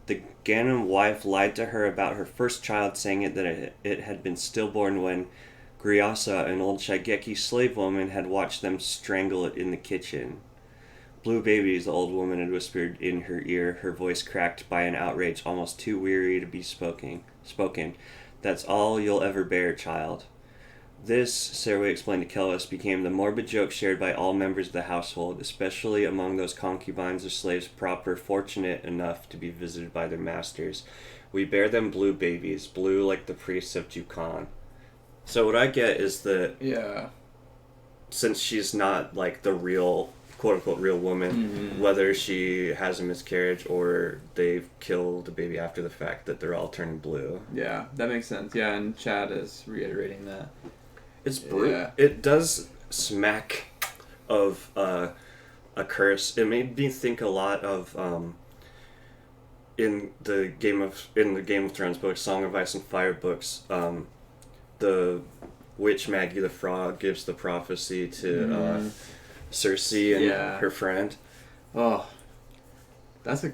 the Ganem wife lied to her about her first child, saying that it had been stillborn when Griasa, an old Shigeki slave woman, had watched them strangle it in the kitchen. Blue babies, the old woman had whispered in her ear, her voice cracked by an outrage almost too weary to be spoken. That's all you'll ever bear, child. This, Serwa explained to Kellis, became the morbid joke shared by all members of the household, especially among those concubines or slaves proper fortunate enough to be visited by their masters. We bear them blue babies, blue like the priests of Jukan. So what I get is that since she's not like the real, quote-unquote real woman, whether she has a miscarriage or they've killed the baby after the fact, that they're all turning blue. Yeah, that makes sense. Yeah, and Chad is reiterating that. It's brutal. Yeah. It does smack of a curse. It made me think a lot of in the Game of Thrones books, Song of Ice and Fire books. The witch Maggie the Frog gives the prophecy to Cersei and her friend. Oh, that's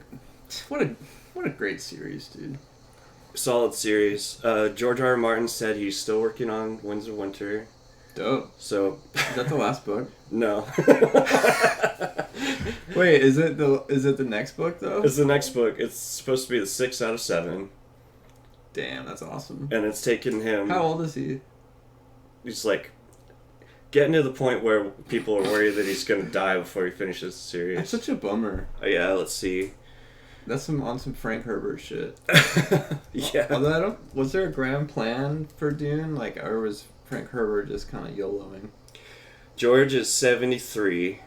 what a great series, dude. Solid series. George R. R. Martin said he's still working on Winds of Winter. Dope. So is that the last book? No. Wait, is it the next book though? It's the next book. It's supposed to be the 6 out of 7. Damn, that's awesome. And it's taken him. How old is he? He's like getting to the point where people are worried that he's gonna die before he finishes the series. That's such a bummer. Yeah, let's see. That's some Frank Herbert shit. Yeah. Although was there a grand plan for Dune? Or was Frank Herbert just kind of YOLOing? George is 73,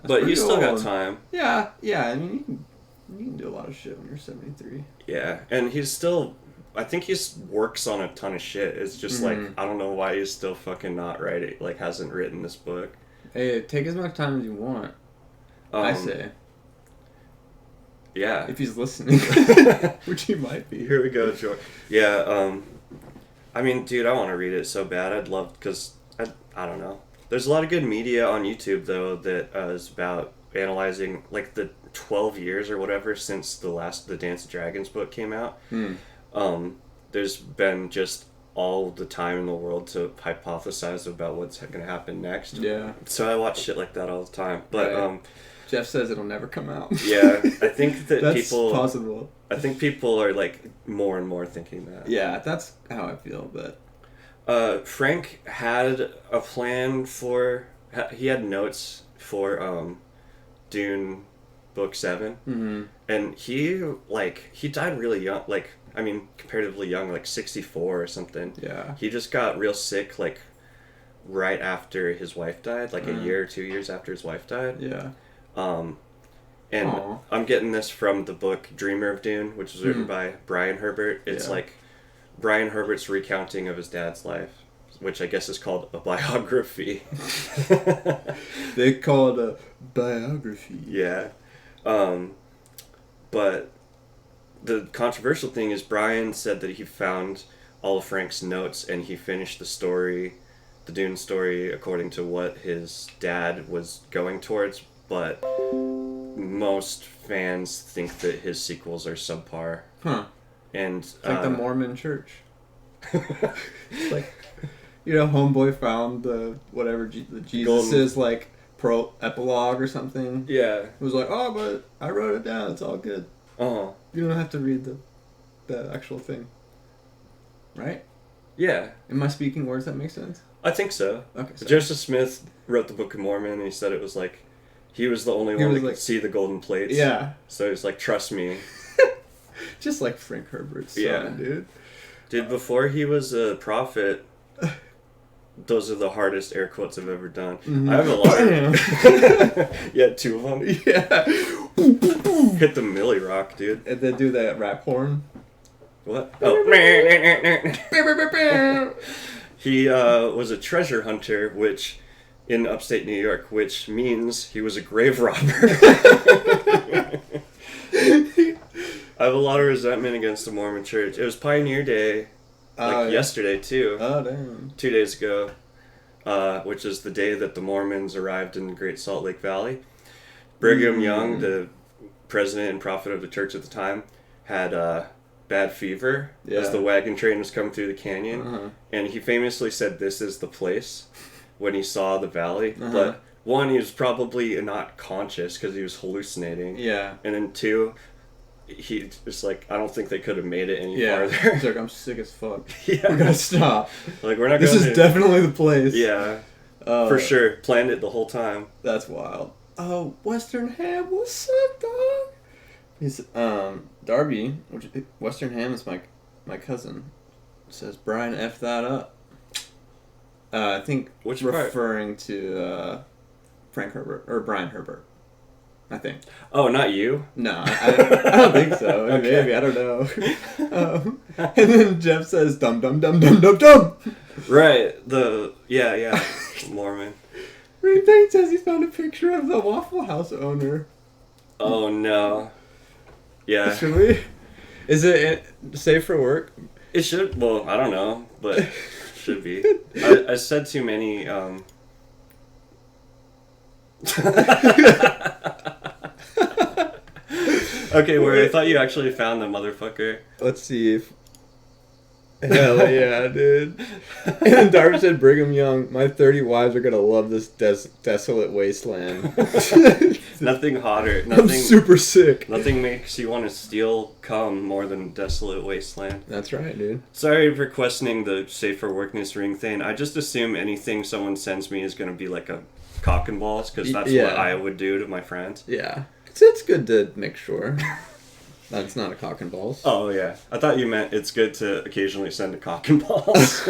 but he's still got time. Yeah. I mean, you can do a lot of shit when you're 73. Yeah, and he's still. I think he works on a ton of shit. It's just I don't know why he's still fucking not writing. Hasn't written this book. Hey, take as much time as you want. I say. Yeah. If he's listening. Which he might be. Here we go, George. Yeah, I mean, dude, I want to read it so bad. I'd love, because, I don't know. There's a lot of good media on YouTube, though, that is about analyzing, the 12 years or whatever since the Dance of Dragons book came out. There's been just all the time in the world to hypothesize about what's going to happen next. Yeah. So I watch shit like that all the time. But, right. Jeff says it'll never come out. Yeah, I think that that's possible. I think people are more and more thinking that. Yeah, that's how I feel. But Frank had a plan he had notes for Dune Book 7, and he died really young. Comparatively young, 64 or something. Yeah. He just got real sick right after his wife died, a year or 2 years after his wife died. Yeah. And Aww. I'm getting this from the book Dreamer of Dune, which was written by Brian Herbert. It's Brian Herbert's recounting of his dad's life, which I guess is called a biography. They call it a biography. Yeah. But the controversial thing is Brian said that he found all of Frank's notes and he finished the story, the Dune story, according to what his dad was going towards, but most fans think that his sequels are subpar. Huh. And it's like the Mormon church. It's like, homeboy found the whatever the Jesus is like pro epilogue or something. Yeah. It was like, oh, but I wrote it down. It's all good. Uh-huh. You don't have to read the actual thing. Right? Yeah. Am I speaking words that make sense? I think so. Okay. Sorry. Joseph Smith wrote the Book of Mormon, and he said it was like, he was the only one that could see the golden plates. Yeah. So he's like, trust me. Just like Frank Herbert's son, dude. Dude, before he was a prophet, those are the hardest air quotes I've ever done. Mm-hmm. I have a lot. Yeah, 2 of them. Yeah. Hit the Millie Rock, dude. And then do that rap horn. What? Oh. He was a treasure hunter, which in upstate New York, which means he was a grave robber. I have a lot of resentment against the Mormon Church. It was Pioneer Day, yesterday too. Oh, damn. 2 days ago, which is the day that the Mormons arrived in the Great Salt Lake Valley. Brigham Young, the president and prophet of the church at the time, had bad fever as the wagon train was coming through the canyon, and he famously said, "This is the place," when he saw the valley. But one, he was probably not conscious because he was hallucinating. Yeah. And then 2, he was like, I don't think they could have made it any farther. He's like, I'm sick as fuck. Yeah. We're gonna stop. Like, we're not. This is definitely the place. Yeah. For sure. Planned it the whole time. That's wild. Oh, Western Ham, what's up, dog? He's Darby, which Western Ham is my cousin. Says Brian F that up. I think which referring to Frank Herbert or Brian Herbert. I think. Oh, not you? No, I don't think so. Okay. Maybe, I don't know. And then Jeff says, dum dum dum dum dum dum. Right. Yeah. Mormon. Reed Payne says he found a picture of the Waffle House owner. Oh no. Yeah. Should we? Is it safe for work? It should. Well, I don't know, but should be. I said too many. Okay, where I thought you actually found the motherfucker. Let's see if. Hell yeah, dude. And Darby said, Brigham Young, my 30 wives are gonna love this desolate wasteland. Nothing hotter. I'm super sick. Nothing makes you want to steal cum more than desolate wasteland. That's right, dude. Sorry for questioning the safe for workness ring thing. I just assume anything someone sends me is gonna be like a cock and balls, because that's what I would do to my friends. Yeah. It's good to make sure. That's not a cock and balls. Oh, yeah. I thought you meant it's good to occasionally send a cock and balls.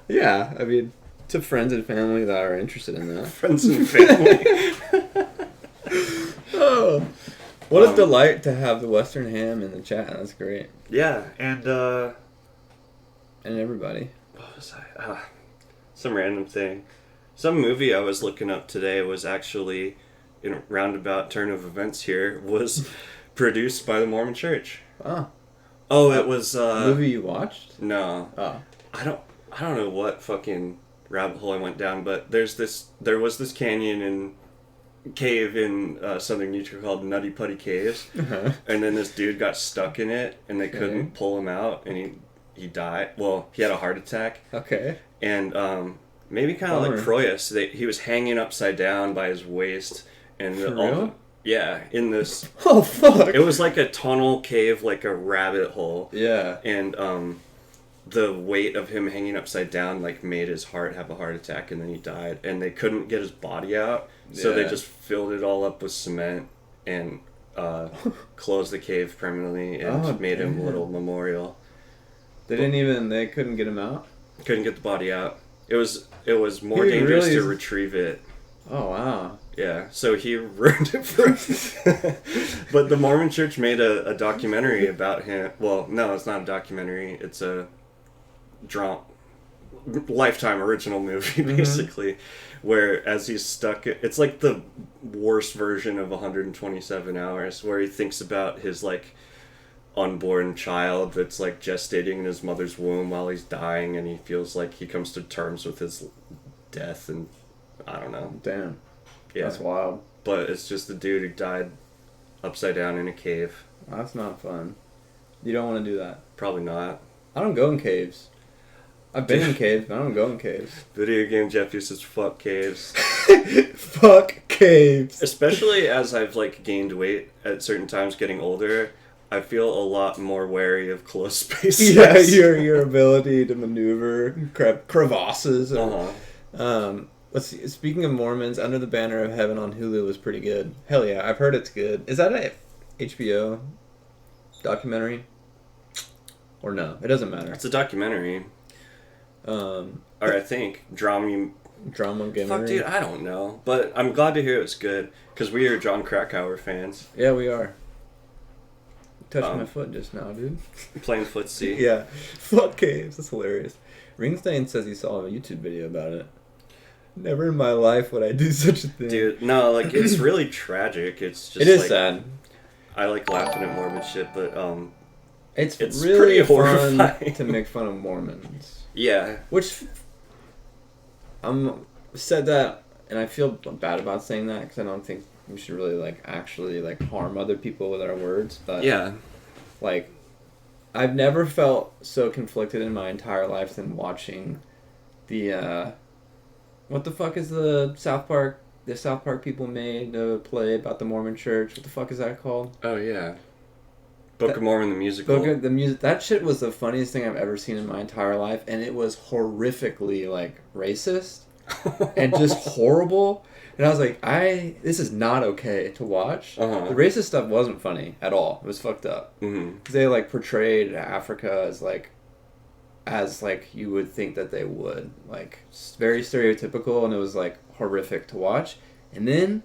Yeah, I mean, to friends and family that are interested in that. Friends and family. Oh, what a delight to have the Western Ham in the chat. That's great. Yeah, and everybody. What was I? Some random thing. Some movie I was looking up today was actually, in a roundabout turn of events here, was produced by the Mormon Church. Oh, it was movie you watched? No. Oh. I don't know what fucking rabbit hole I went down, but there was this canyon and cave in southern Utah called Nutty Putty Caves. And then this dude got stuck in it and they couldn't pull him out and he died. Well, he had a heart attack. Okay. And maybe kind of like Croyus, he was hanging upside down by his waist. And For real? Yeah, in this. Oh, fuck. It was like a tunnel cave, like a rabbit hole. Yeah. And the weight of him hanging upside down like made his heart have a heart attack, and then he died. And they couldn't get his body out, so they just filled it all up with cement and closed the cave permanently and made him a little memorial. They couldn't get him out? Couldn't get the body out. It was more dangerous to retrieve it. Oh, wow. Yeah, so he ruined it for us. But the Mormon Church made a documentary about him. Well, no, it's not a documentary. It's a Lifetime original movie, basically, where as he's stuck, it's like the worst version of 127 Hours, where he thinks about his, like, unborn child that's, like, gestating in his mother's womb while he's dying, and he feels like he comes to terms with his death, and I don't know. Damn. Yeah. That's wild. But it's just the dude who died upside down in a cave. That's not fun. You don't want to do that. Probably not. I don't go in caves. I've been in caves, but I don't go in caves. Video game Jeff uses fuck caves. Fuck caves. Especially as I've, like, gained weight at certain times getting older, I feel a lot more wary of closed spaces. Yeah, your ability to maneuver crevasses. Let's see. Speaking of Mormons, Under the Banner of Heaven on Hulu was pretty good. Hell yeah, I've heard it's good. Is that a HBO documentary? Or no? It doesn't matter. It's a documentary. Or I think drama. Fuck, dude, I don't know, but I'm glad to hear it was good because we are John Krakauer fans. Yeah, we are. You touched my foot just now, dude. Playing footsie. Yeah, fuck caves. That's hilarious. Ringstein says he saw a YouTube video about it. Never in my life would I do such a thing, dude. No, like it's really tragic. It's just it is like, sad. I like laughing at morbid shit, but it's pretty really fun horrifying to make fun of Mormons. Yeah. Which, said that, and I feel bad about saying that because I don't think we should really, like, actually, like, harm other people with our words. But, yeah. Like, I've never felt so conflicted in my entire life than watching the, what the fuck is the South Park people made a play about the Mormon Church? What the fuck is that called? Oh, yeah. Book of Mormon, the musical. The music. That shit was the funniest thing I've ever seen in my entire life, and it was horrifically, like, racist and just horrible. And I was like, this is not okay to watch. The racist stuff wasn't funny at all. It was fucked up. Because they, like, portrayed Africa as you would think that they would. Like, very stereotypical, and it was, like, horrific to watch. And then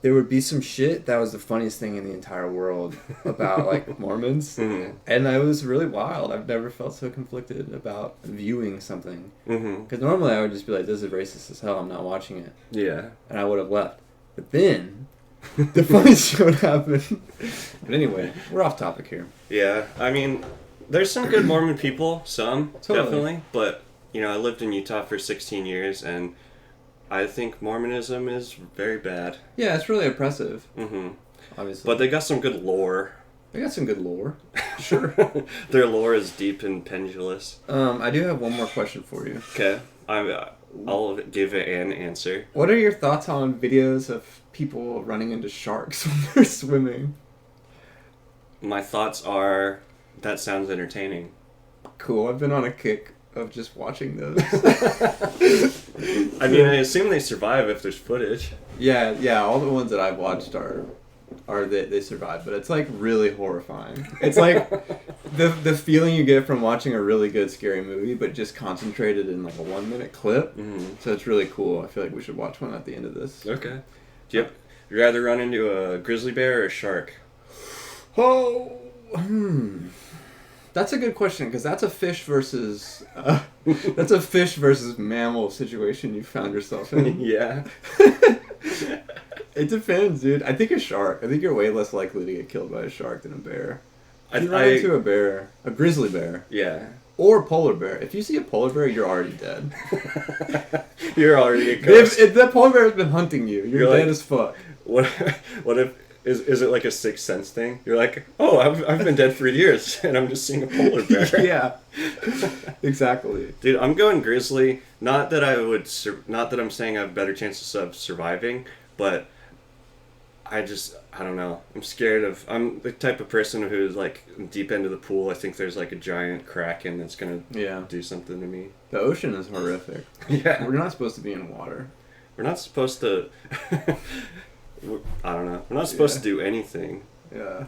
there would be some shit that was the funniest thing in the entire world about, like, Mormons. And it was really wild. I've never felt so conflicted about viewing something. Because normally I would just be like, this is racist as hell, I'm not watching it. Yeah. And I would have left. But then, the funniest shit would happen. But anyway, we're off topic here. Yeah, I mean, there's some good Mormon people, definitely. But, you know, I lived in Utah for 16 years, and I think Mormonism is very bad. Yeah, it's really oppressive. Obviously. But they got some good lore. They got some good lore. Sure. Their lore is deep and pendulous. I do have one more question for you. Okay. I'll give an answer. What are your thoughts on videos of people running into sharks when they're swimming? My thoughts are, that sounds entertaining. Cool. I've been on a kick of just watching those. I mean, I assume they survive if there's footage. Yeah, all the ones that I've watched are they survive, but it's, like, really horrifying. It's like the feeling you get from watching a really good scary movie, but just concentrated in, like, a 1-minute clip. So it's really cool. I feel like we should watch one at the end of this. Okay. Do you rather run into a grizzly bear or a shark? That's a good question, because that's a fish versus mammal situation you found yourself in. Yeah. It depends, dude. I think a shark. I think you're way less likely to get killed by a shark than a bear. If you run into a grizzly bear. Yeah. Or a polar bear. If you see a polar bear, you're already dead. You're already a ghost. If that polar bear has been hunting you, you're dead as fuck. What if... Is it like a Sixth Sense thing? You're like, oh, I've been dead for years, and I'm just seeing a polar bear. Yeah, exactly. Dude, I'm going grizzly. Not that I'm saying I have better chances of surviving, but I don't know. I'm the type of person who's, like, deep into the pool. I think there's, like, a giant kraken that's gonna do something to me. The ocean is horrific. Yeah, we're not supposed to be in water. We're not supposed to. I don't know. We're not supposed to do anything. Yeah.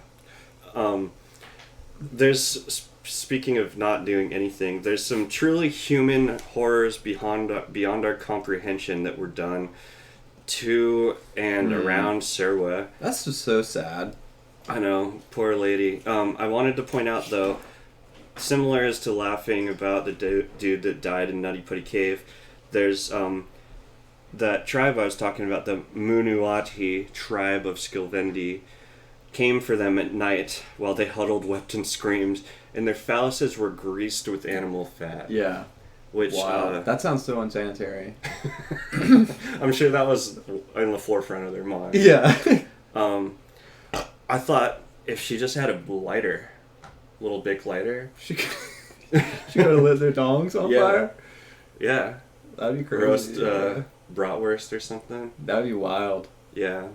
Speaking of not doing anything, there's some truly human horrors beyond our comprehension that were done to and around Serwa. That's just so sad. I know, poor lady. I wanted to point out, though, similar as to laughing about the dude that died in Nutty Putty Cave, there's that tribe I was talking about, the Munuati tribe of Skilvendi, came for them at night while they huddled, wept, and screamed, and their phalluses were greased with animal fat. Yeah. Which, wow. That sounds so unsanitary. I'm sure that was in the forefront of their mind. Yeah. I thought if she just had a lighter, little big lighter. She could have lit their dongs on fire? Yeah. That'd be crazy. Roast bratwurst or something. That'd be wild. Yeah.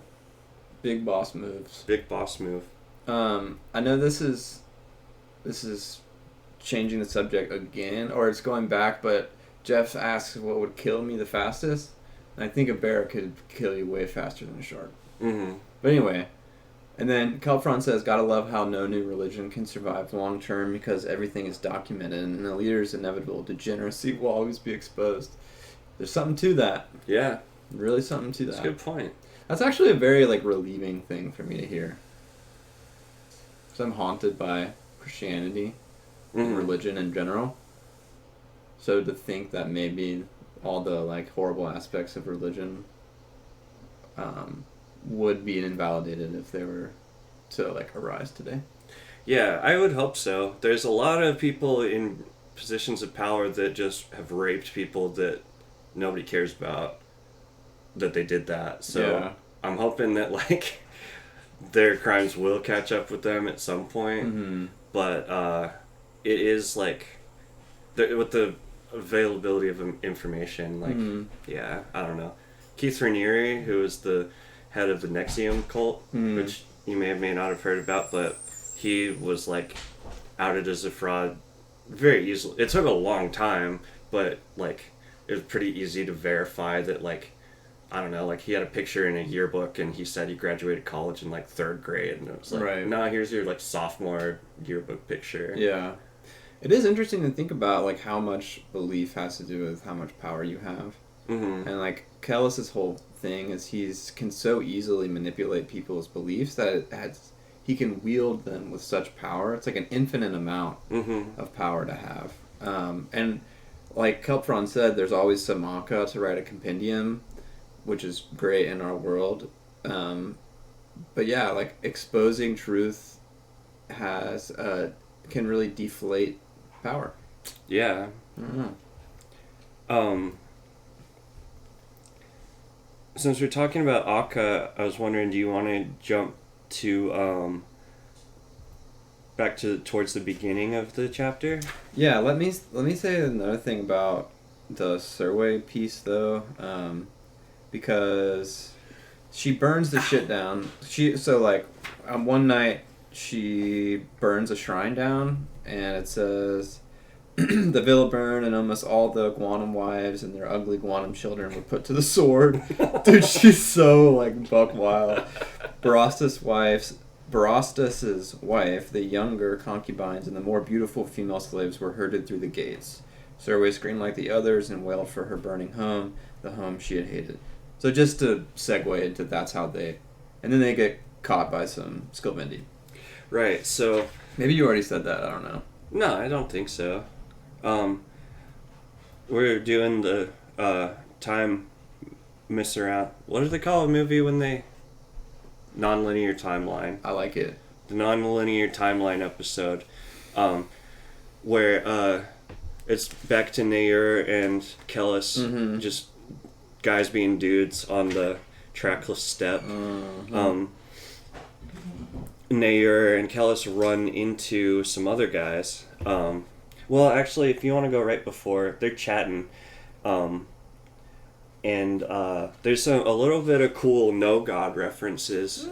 Big boss moves. Big boss move. I know this is changing the subject again, or it's going back, but Jeff asks what would kill me the fastest, and I think a bear could kill you way faster than a shark. Mm-hmm. But anyway, and then Kelpron says, gotta love how no new religion can survive long term because everything is documented and the leader's inevitable degeneracy will always be exposed. There's something to that. Yeah. Really something to that. That's a good point. That's actually a very relieving thing for me to hear. Because I'm haunted by Christianity and religion in general. So to think that maybe all the horrible aspects of religion would be invalidated if they were to arise today. Yeah, I would hope so. There's a lot of people in positions of power that just have raped people that nobody cares about that they did that. So yeah. I'm hoping that their crimes will catch up with them at some point. Mm-hmm. But it is with the availability of information, yeah, I don't know. Keith Raniere, who is the head of the Nexium cult, which you may not have heard about, but he was outed as a fraud very easily. It took a long time, but it was pretty easy to verify that I don't know, he had a picture in a yearbook and he said he graduated college in third grade, and it was right. No, here's your sophomore yearbook picture. Yeah. It is interesting to think about how much belief has to do with how much power you have. Mm-hmm. And Kellis's whole thing is he can so easily manipulate people's beliefs that he can wield them with such power. It's an infinite amount of power to have. And like Kelpron said, there's always Samaka to write a compendium, which is great in our world. But yeah, exposing truth can really deflate power. Yeah. Since we're talking about Akka, I was wondering, do you want to jump to back towards the beginning of the chapter? Yeah, let me say another thing about the Surway piece though, because she burns the shit down. One night she burns a shrine down, and it says, the villa burned and almost all the Guanum wives and their ugly Guanum children were put to the sword. Dude, she's so buck wild. Barastas's wife, the younger concubines, and the more beautiful female slaves were herded through the gates. Surway screamed like the others and wailed for her burning home, the home she had hated. So just to segue into that's how and then they get caught by some Skilvendi. Right, so... Maybe you already said that, I don't know. No, I don't think so. We're doing the time miss around. What do they call a movie when they... Non-linear timeline. I like it. The non-linear timeline episode, where it's back to Nair and Kellis, just guys being dudes on the trackless steppe. Nair and Kellis run into some other guys. Well, actually, if you want to go right before, they're chatting. And there's a little bit of cool no-god references.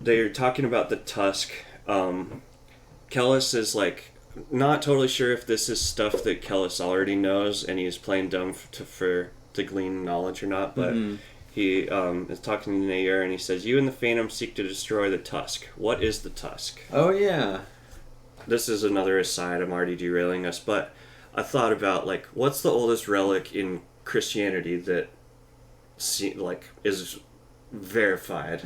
They're talking about the tusk. Kellis is not totally sure if this is stuff that Kellis already knows and he's playing dumb to glean knowledge or not, but he is talking to Nair and he says, "You and the Phantom seek to destroy the tusk. What is the tusk?" Oh, yeah. This is another aside, I'm already derailing us, but I thought about, what's the oldest relic in Christianity that is verified?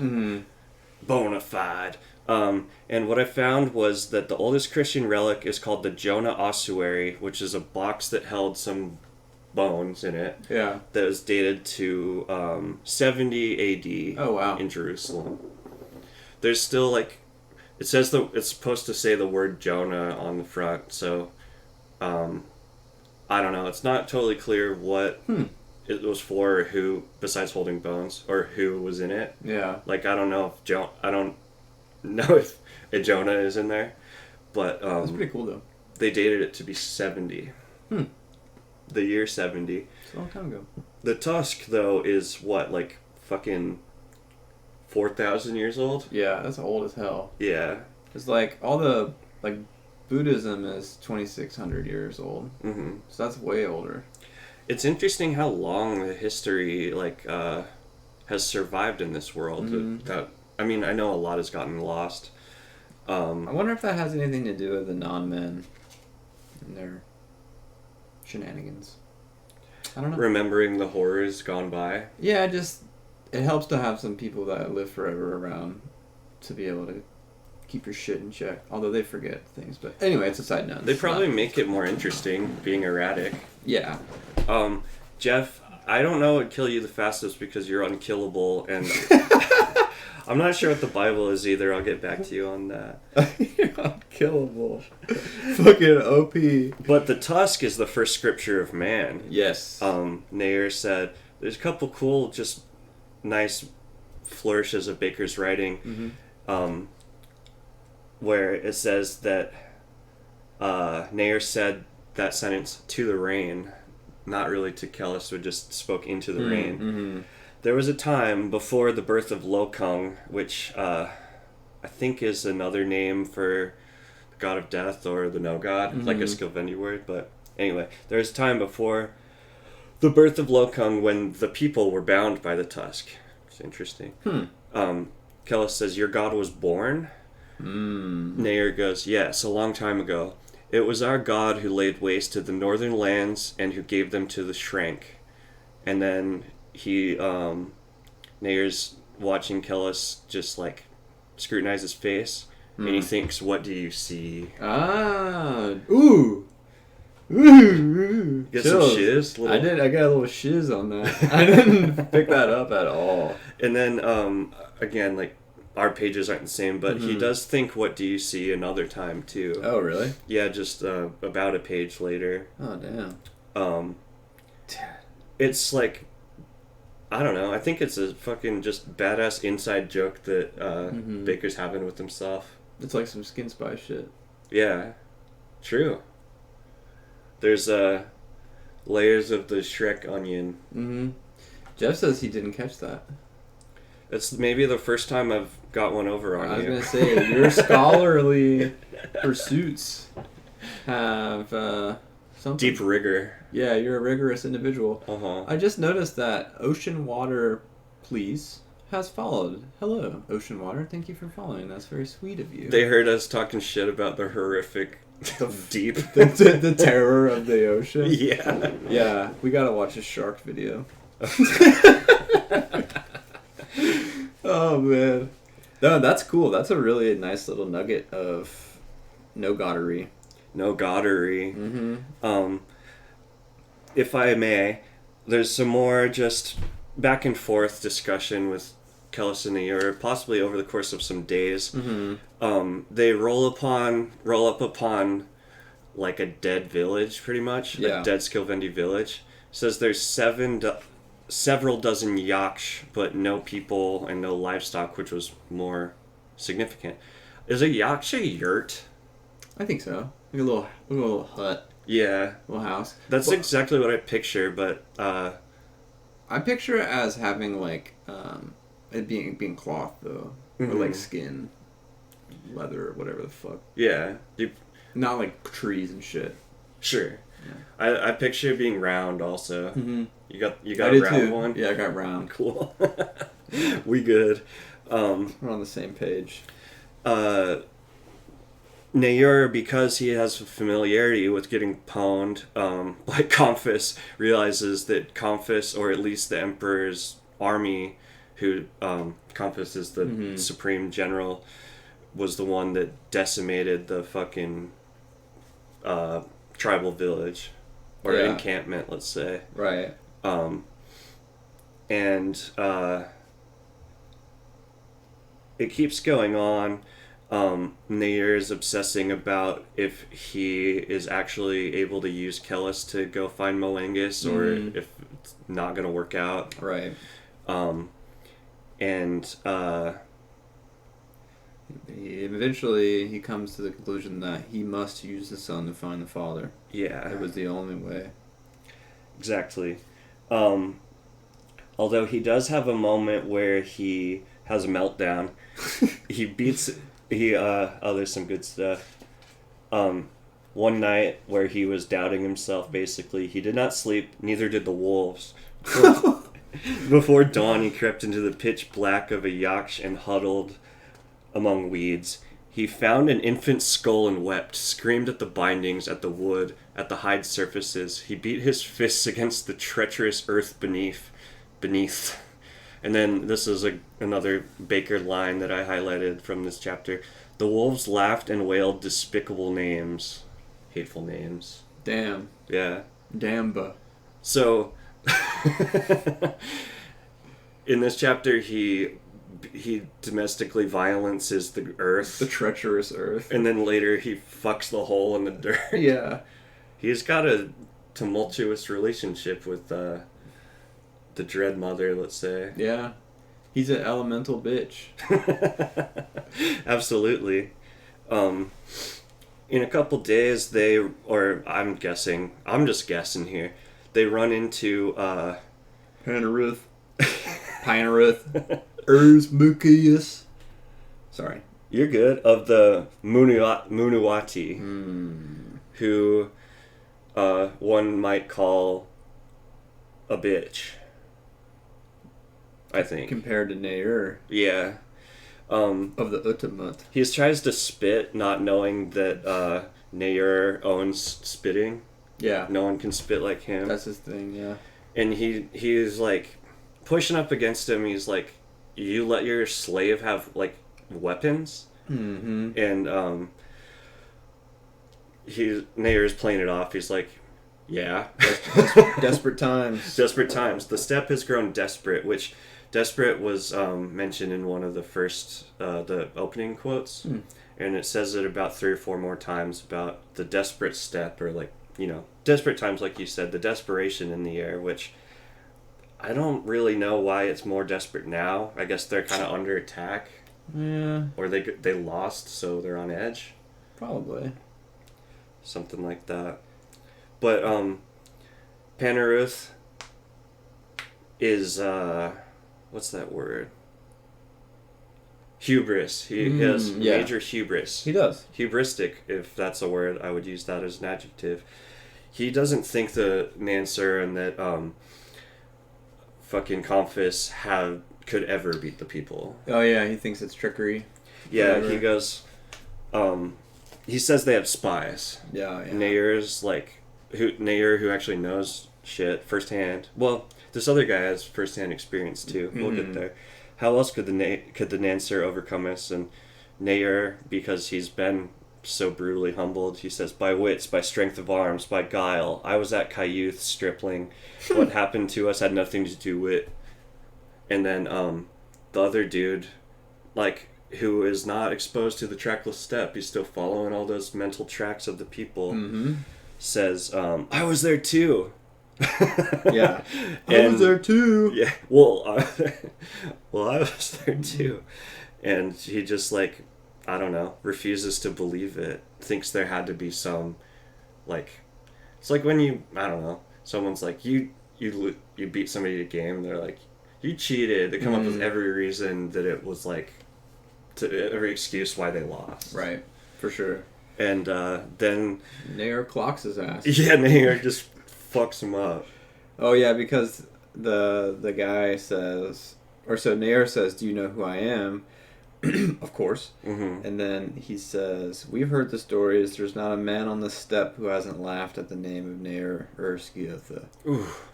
bona fide. And what I found was that the oldest Christian relic is called the Jonah ossuary, which is a box that held some bones in it. Yeah. That was dated to 70 A.D. Oh, wow. in Jerusalem. There's still like, it says it's supposed to say the word Jonah on the front, so I don't know. It's not totally clear what it was for, or who, besides holding bones, or who was in it. Yeah. Like, I don't know if I don't know if a Jonah is in there, but That's pretty cool though. they dated it to be 70. The year 70. It's a long time ago. The tusk, though, is what, like fucking 4,000 years old? Yeah, that's old as hell. Yeah. It's like all the like Buddhism is 2,600 years old. Mm-hmm. So that's way older. It's interesting how long the history has survived in this world. Mm-hmm. I mean, I know a lot has gotten lost. I wonder if that has anything to do with the non-men and their shenanigans. I don't know. Remembering the horrors gone by. Yeah, it helps to have some people that live forever around to be able to keep your shit in check. Although they forget things, but anyway, it's a side note. They probably make it more interesting being erratic. Yeah. Jeff, I don't know what would kill you the fastest because you're unkillable, and I'm not sure what the Bible is either. I'll get back to you on that. You're unkillable. Fucking OP. But the tusk is the first scripture of man. Yes. Nair said, there's a couple cool, just nice flourishes of Bakker's writing, where it says that Nair said that sentence to the rain, not really to Kellis, but just spoke into the rain. Mm-hmm. There was a time before the birth of Lokung, which I think is another name for the god of death or the no god, like a Skilvendi word. But anyway, there was a time before the birth of Lokung when the people were bound by the tusk. It's interesting. Kellis says, your god was born? Nair goes, yes, a long time ago. It was our god who laid waste to the northern lands and who gave them to the Shrank. And then he, Nair's watching Kellis just like scrutinize his face, and he thinks, what do you see? Ah, ooh. Ooh. Get some shiz? I did. I got a little shiz on that. I didn't pick that up at all. And then, again, like, our pages aren't the same, but he does think, what do you see another time, too. Oh, really? Yeah, just about a page later. Oh, damn. It's like, I don't know, I think it's a fucking just badass inside joke that Bakker's having with himself. It's like some Skin Spy shit. Yeah, true. There's layers of the Shrek onion. Mm-hmm. Jeff says he didn't catch that. It's maybe the first time I've got one over on you. I was going to say, your scholarly pursuits have something. Deep rigor. Yeah, you're a rigorous individual. Uh-huh. I just noticed that Ocean Water Please has followed. Hello, Ocean Water. Thank you for following. That's very sweet of you. They heard us talking shit about the horrific deep. the terror of the ocean. Yeah. Yeah, we gotta watch a shark video. Oh, man. No, that's cool. That's a really nice little nugget of no goddery. No goddery. Mm-hmm. If I may, there's some more just back and forth discussion with Kellis and Nair, possibly over the course of some days. Mm-hmm. They roll up upon like a dead village, pretty much. Yeah. A dead Skilvendi village. Says there's several dozen yaksh, but no people and no livestock, which was more significant. Is a yaksh a yurt? I think so. Like a little hut. Yeah. Little house. That's exactly what I picture, but I picture it as having like it being cloth though. Or like skin. Leather or whatever the fuck. Yeah. Not like trees and shit. Sure. Yeah. I picture it being round also. Mm-hmm. You got I a did round too. one? Yeah, I got round. Cool. We good. We're on the same page. Nair, because he has familiarity with getting pwned by Comphis, realizes that Comphis, or at least the Emperor's army, who Compass is the supreme general, was the one that decimated the fucking tribal village or encampment, let's say. Right. And it keeps going on. Nair is obsessing about if he is actually able to use Kellis to go find Moangus, or if it's not going to work out. Right. And eventually he comes to the conclusion that he must use the son to find the father. Yeah. It was the only way. Exactly. Although he does have a moment where he has a meltdown. There's some good stuff. One night where he was doubting himself, basically. He did not sleep, neither did the wolves. Before dawn, he crept into the pitch black of a yaksh and huddled among weeds. He found an infant's skull and wept, screamed at the bindings, at the wood, at the hide surfaces. He beat his fists against the treacherous earth beneath. And then this is another Bakker line that I highlighted from this chapter. The wolves laughed and wailed despicable names. Hateful names. Damn. Yeah. Damba. So, in this chapter, he domestically violences the earth. The treacherous earth. And then later he fucks the hole in the dirt. Yeah. He's got a tumultuous relationship with the Dread Mother, let's say. Yeah. He's an elemental bitch. Absolutely. In a couple days, I'm just guessing here, they run into Panorith. Erzmukius. Sorry. You're good. Of the Munuwati, who one might call a bitch, I think. Compared to Nair. Yeah. Of the Utamut. He tries to spit, not knowing that Nair owns spitting. Yeah. No one can spit like him. That's his thing, yeah. And he's like pushing up against him. He's like, you let your slave have like weapons? Mm-hmm. And Nair's playing it off. He's like, yeah. Desperate times. Desperate times. The steppe has grown desperate, which desperate was mentioned in one of the first, the opening quotes. And it says it about 3 or 4 more times about the desperate steppe, or like, desperate times, like you said, the desperation in the air, which I don't really know why it's more desperate now. I guess they're kind of under attack. Yeah. Or they lost, so they're on edge. Probably. Something like that. But Panorith is what's that word? Hubris. He has major hubris. He does. Hubristic, if that's a word, I would use that as an adjective. He doesn't think the Nansur and that fucking Comphis could ever beat the people. Oh yeah, he thinks it's trickery. Yeah, Whatever. he goes. He says they have spies. Yeah. Nair's Nair, who actually knows shit firsthand. Well, this other guy has firsthand experience too. We'll get there. How else could the Nansur overcome us? And Nair, because he's been so brutally humbled, he says, by wits, by strength of arms, by guile. I was at Kayuth, stripling. What happened to us had nothing to do with. And then the other dude, who is not exposed to the trackless steppe, he's still following all those mental tracks of the people, says, I was there too. Yeah. I was there too. Yeah. Well, I was there too. And he just I don't know, refuses to believe it. Thinks there had to be some, it's like when I don't know, someone's like, you beat somebody at a game, they're like, you cheated. They come up with every reason that it was every excuse why they lost. Right. For sure. And then Nair clocks his ass. Yeah, Nair just fucks him up. Oh yeah, because the guy says, Nair says, "Do you know who I am?" Of course. Mm-hmm. And then he says, "We've heard the stories. There's not a man on the steppe who hasn't laughed at the name of Nair Urskiotha."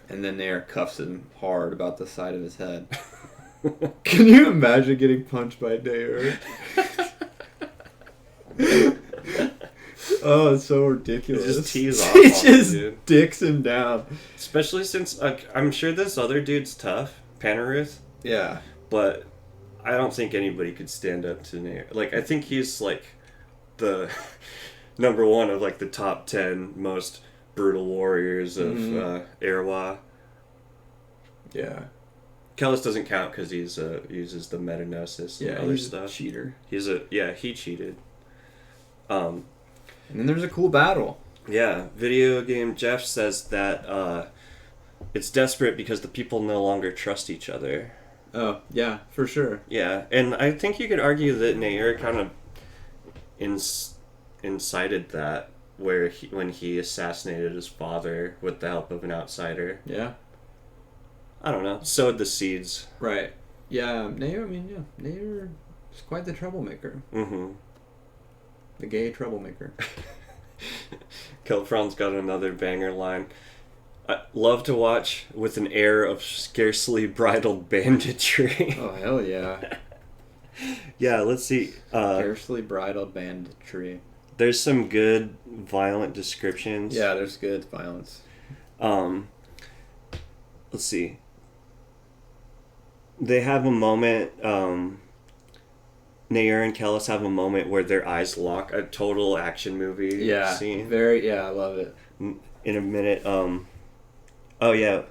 And then Nair cuffs him hard about the side of his head. Can you imagine getting punched by Nair? Oh, it's so ridiculous. He just tees off He on just him, dude. dicks him down. Especially since I'm sure this other dude's tough, Panaruth, Yeah. but I don't think anybody could stand up to Nair. Like, I think he's like the number one of like the top 10 most brutal warriors of Erwa. Yeah. Kellis doesn't count because he's uses the metagnosis and other he's stuff. A cheater. He cheated. And then there's a cool battle. Yeah, video game Jeff says that it's desperate because the people no longer trust each other. Oh, yeah, for sure. Yeah, and I think you could argue that Nair kind of incited that when he assassinated his father with the help of an outsider. Yeah. I don't know. Sowed the seeds. Right. Yeah, Nair is quite the troublemaker. Mm-hmm. The gay troublemaker. Kelfron's got another banger line. I love to watch with an air of scarcely bridled banditry. Oh, hell yeah. Yeah, let's see. Scarcely bridled banditry. There's some good violent descriptions. Yeah, there's good violence. Let's see. They have a moment, Nair and Kellis have a moment where their eyes lock, a total action movie scene. I love it. In a minute, oh yeah.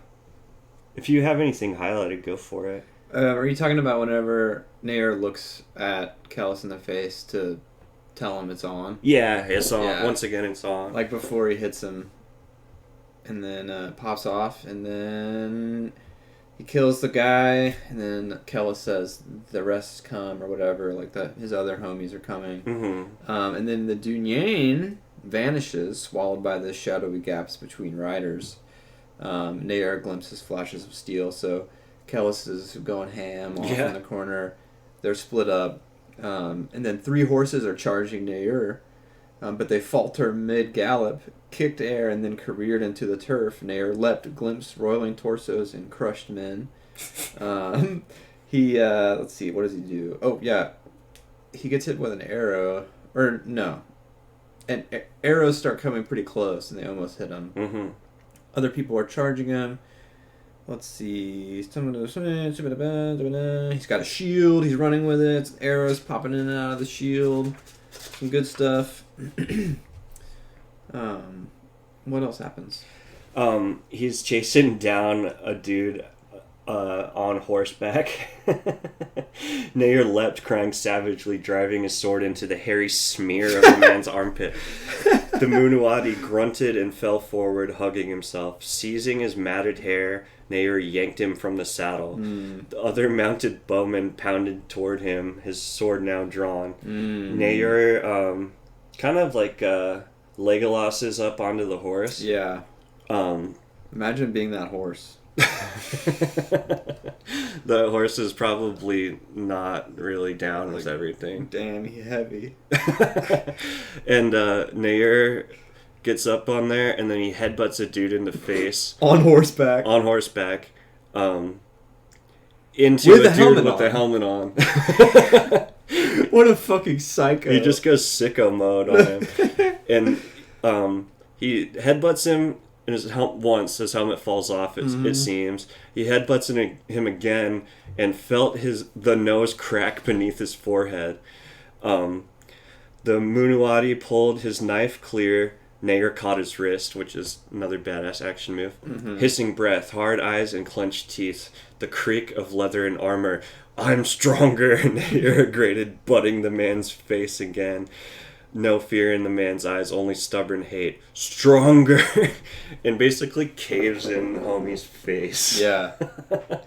If you have anything highlighted, go for it. Are you talking about whenever Nair looks at Kellis in the face to tell him it's on? Yeah, it's on. Yeah. Once again, it's on. Like before he hits him, and then pops off, and then he kills the guy, and then Kellis says the rest come or whatever, like his other homies are coming. Mm-hmm. And then the Dunyain vanishes, swallowed by the shadowy gaps between riders. Nair glimpses flashes of steel, so Kellis is going ham off in the corner. They're split up. And then 3 horses are charging Nair, but they falter mid-gallop, kicked air, and then careered into the turf. Nair leapt, glimpsed roiling torsos and crushed men. Let's see, what does he do? Oh, yeah. He gets hit with an arrow. Or, no. And arrows start coming pretty close, and they almost hit him. Mm-hmm. Other people are charging him. Let's see. He's got a shield. He's running with it. Arrows popping in and out of the shield. Some good stuff. What else happens? He's chasing down a dude on horseback. Nair leapt, crying savagely, driving his sword into the hairy smear of the man's armpit. The Munuati grunted and fell forward, hugging himself. Seizing his matted hair, Nair yanked him from the saddle. The other mounted bowman pounded toward him, his sword now drawn. Nair, kind of like Legolas is up onto the horse. Yeah. Imagine being that horse. The horse is probably not really down with everything. Damn, he heavy. And Nair gets up on there, and then he headbutts a dude in the face. On horseback. Into a dude with the helmet on. What a fucking psycho. He just goes sicko mode on him. And he headbutts him in once. His helmet falls off, it seems. He headbutts him again and felt the nose crack beneath his forehead. The Munuati pulled his knife clear. Nair caught his wrist, which is another badass action move. Hissing breath, hard eyes, and clenched teeth. The creak of leather and armor. I'm stronger, Nair grated, butting the man's face again. No fear in the man's eyes, only stubborn hate. Stronger! And basically caves in the homie's face. Yeah.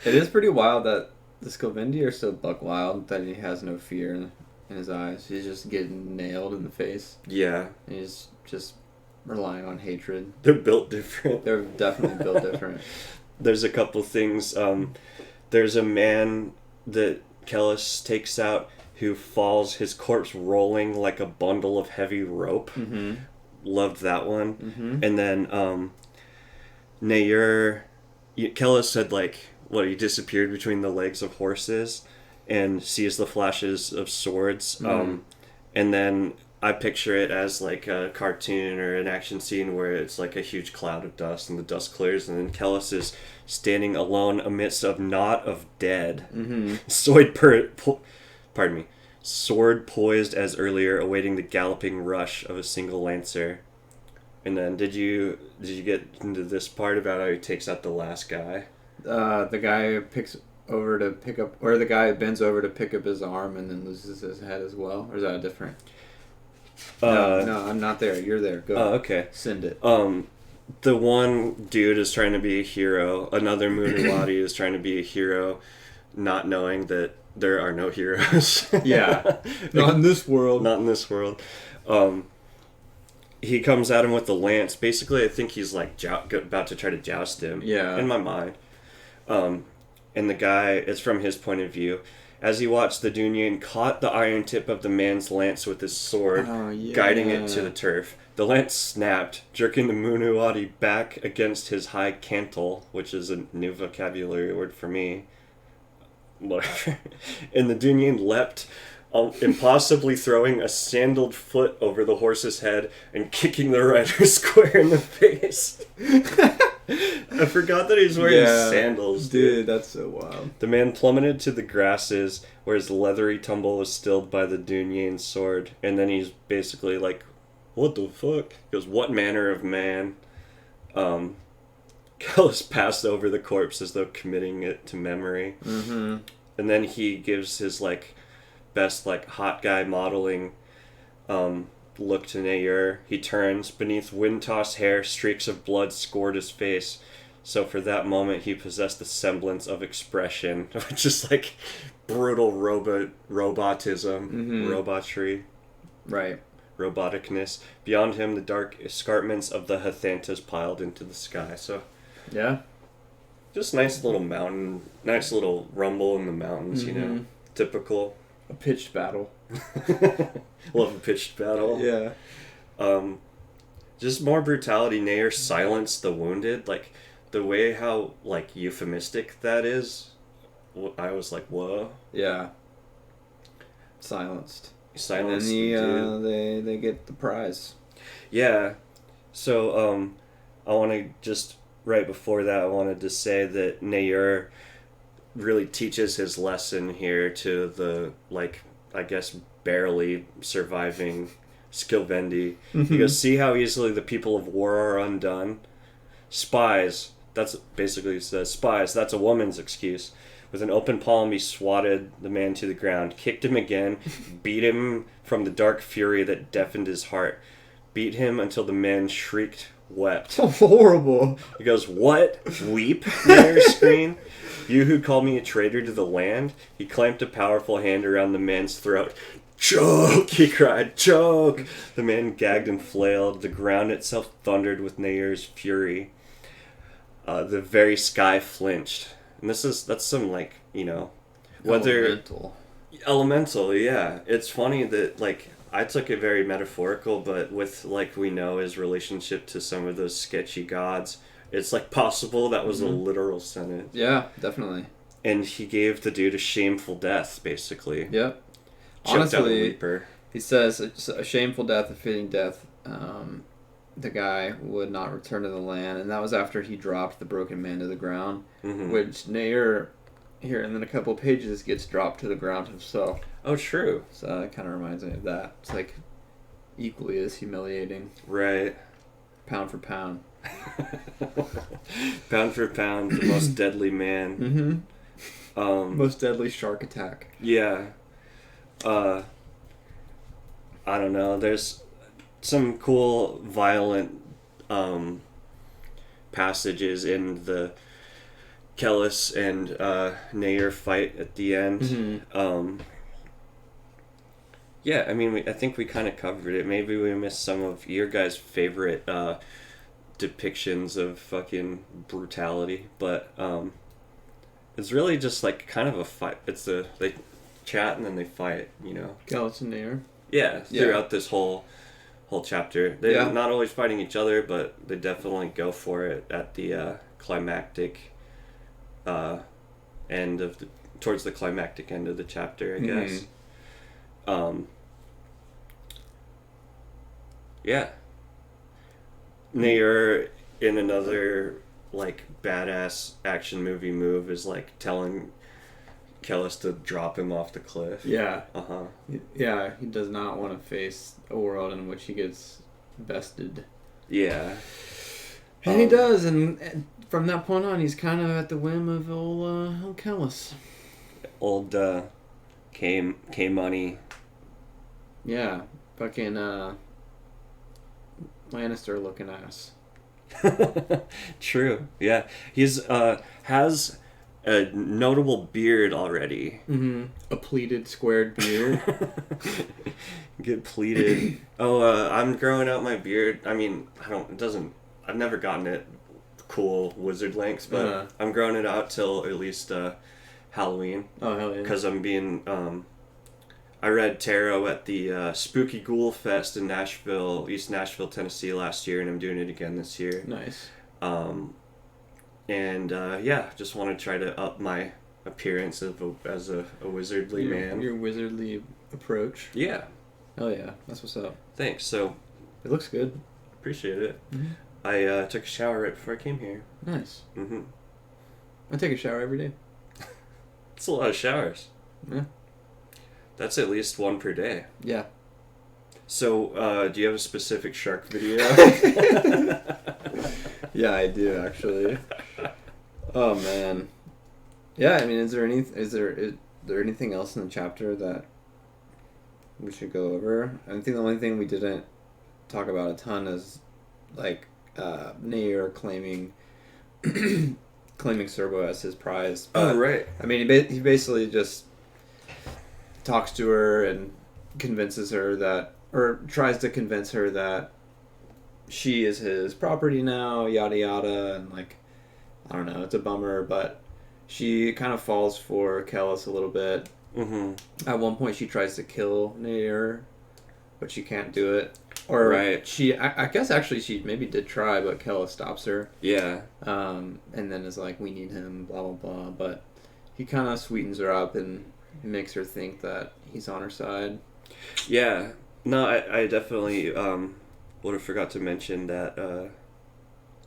It is pretty wild that the Skelvendi are so buck wild that he has no fear in his eyes. He's just getting nailed in the face. Yeah. And he's just relying on hatred. They're built different. They're definitely built different. There's a couple things. There's a man that Kellis takes out who falls, his corpse rolling like a bundle of heavy rope. Loved that one. And then Nair, Kellis said, like, he disappeared between the legs of horses and sees the flashes of swords. And then I picture it as like a cartoon or an action scene where it's like a huge cloud of dust and the dust clears, and then Kellis is standing alone amidst a knot of dead. Sword poised as earlier, awaiting the galloping rush of a single lancer. And then did you get into this part about how he takes out the last guy? The guy the guy bends over to pick up his arm and then loses his head as well? Or is that different? No, I'm not there. You're there. Go. Oh, okay. Send it. The one dude is trying to be a hero. Another Moonawadi is trying to be a hero, not knowing that there are no heroes. Yeah. Not in this world. Not in this world. He comes at him with the lance. Basically, I think he's like about to try to joust him. Yeah. In my mind. And the guy, it's from his point of view. As he watched, the Dunyan caught the iron tip of the man's lance with his sword, guiding it to the turf. The lance snapped, jerking the Moonawadi back against his high cantle, which is a new vocabulary word for me. Whatever. And the Dunyan leapt, impossibly throwing a sandaled foot over the horse's head and kicking the rider square in the face. I forgot that he's wearing sandals. Dude, that's so wild. The man plummeted to the grasses, where his leathery tumble was stilled by the Dunyan's sword. And then he's basically like, what the fuck? He goes, what manner of man? Kellis passed over the corpse as though committing it to memory. Mm-hmm. And then he gives his like best like hot guy modeling look to Nair. He turns. Beneath wind-tossed hair, streaks of blood scored his face. So for that moment, he possessed the semblance of expression, which is like brutal robotism, robotry. Right. Roboticness. Beyond him, the dark escarpments of the Hathantas piled into the sky. So, yeah. Just nice little mountain, nice little rumble in the mountains, you know. Typical. A pitched battle. Love a pitched battle. Yeah. Just more brutality. Nair silenced the wounded. Like, the way how, like, euphemistic that is, I was like, whoa. Yeah. Silenced. And then they get the prize. Yeah. So, I want to just, right before that, I wanted to say that Nair really teaches his lesson here to the, like, I guess, barely surviving Skilvendi. He goes, see how easily the people of war are undone? Spies, that's basically, he says, spies, that's a woman's excuse. With an open palm, he swatted the man to the ground, kicked him again, beat him from the dark fury that deafened his heart, beat him until the man shrieked, wept. Horrible. He goes, what? Weep? Nair screamed. You who called me a traitor to the land? He clamped a powerful hand around the man's throat. Choke! He cried, choke! The man gagged and flailed. The ground itself thundered with Nair's fury. The very sky flinched. And that's some, like, you know, whether... Elemental, yeah. It's funny that, like, I took it very metaphorical, but with, like, we know his relationship to some of those sketchy gods, it's, like, possible that was a literal sentence. Yeah, definitely. And he gave the dude a shameful death, basically. Yep. Honestly, he says, a shameful death, a fitting death. The guy would not return to the land, and that was after he dropped the broken man to the ground, which Nair, here and then a couple of pages, gets dropped to the ground himself. Oh, true. So that kind of reminds me of that. It's like equally as humiliating. Right. Pound for pound. Pound for pound, the most deadly man. Most deadly shark attack. Yeah. I don't know. There's some cool, violent passages in the Kellis and Nair fight at the end. Yeah, I mean, I think we kind of covered it. Maybe we missed some of your guys' favorite depictions of fucking brutality, but it's really just like kind of a fight. They chat and then they fight, you know. Kellis and Nair. Yeah, throughout this whole chapter. They're not always fighting each other, but they definitely go for it at the climactic towards the climactic end of the chapter, I guess. Yeah. Nair, in another like badass action movie move, is like telling Kellis to drop him off the cliff. Yeah. Yeah, he does not want to face a world in which he gets bested. Yeah. And he does, and from that point on, he's kind of at the whim of old Kellis. Old K Money. Yeah, fucking Lannister looking ass. True. Yeah, he's has a notable beard already. A pleated, squared beard. Get pleated. I'm growing out my beard. I mean, I've never gotten it cool wizard lengths, but I'm growing it out till at least Halloween. Oh, hell yeah. Because I'm being, I read tarot at the Spooky Ghoul Fest in East Nashville, Tennessee last year, and I'm doing it again this year. Nice. Just want to try to up my appearance as a wizardly man. Your wizardly approach. Yeah. Hell yeah, that's what's up. Thanks. So, it looks good. Appreciate it. I took a shower right before I came here. Nice. I take a shower every day. It's a lot of showers. Yeah. That's at least one per day. Yeah. So, do you have a specific shark video? Yeah, I do actually. Oh man. Yeah, I mean, is there anything else in the chapter that we should go over? I think the only thing we didn't talk about a ton is like Nair claiming Serbo as his prize. Oh, right. I mean, he basically just talks to her and convinces her that, or tries to convince her that she is his property now, yada yada, and like, I don't know, it's a bummer, but she kind of falls for Kellis a little bit. At one point she tries to kill Nair, but she can't do it. Or I guess actually she maybe did try, but Kellis stops her. Yeah. And then is like, we need him, blah blah blah, but he kind of sweetens her up and makes her think that he's on her side. Yeah. No, I definitely would have forgot to mention that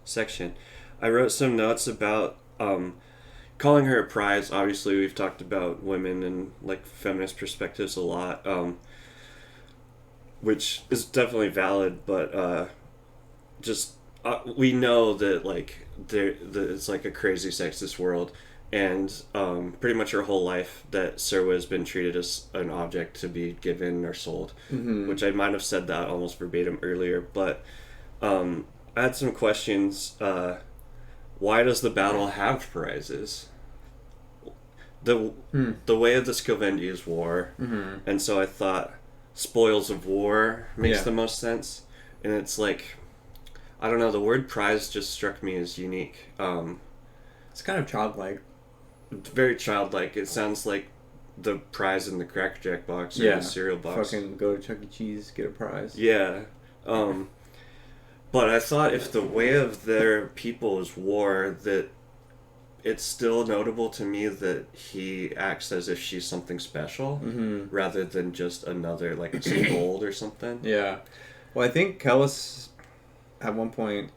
section. I wrote some notes about calling her a prize. Obviously, we've talked about women and like feminist perspectives a lot, which is definitely valid. But we know that like it's like a crazy sexist world, and pretty much her whole life that Serwa has been treated as an object to be given or sold, which I might have said that almost verbatim earlier. But I had some questions. Why does the battle have prizes? The way of the Scovendi is war, and so I thought spoils of war makes the most sense. And it's like, I don't know, the word prize just struck me as unique. It's kind of childlike. Very childlike. It sounds like the prize in the Cracker Jack box or the cereal box. Fucking go to Chuck E. Cheese, get a prize. Yeah. But I thought if the way of their people is war, that it's still notable to me that he acts as if she's something special, rather than just another, like, some gold or something. Yeah. Well, I think Kellis at one point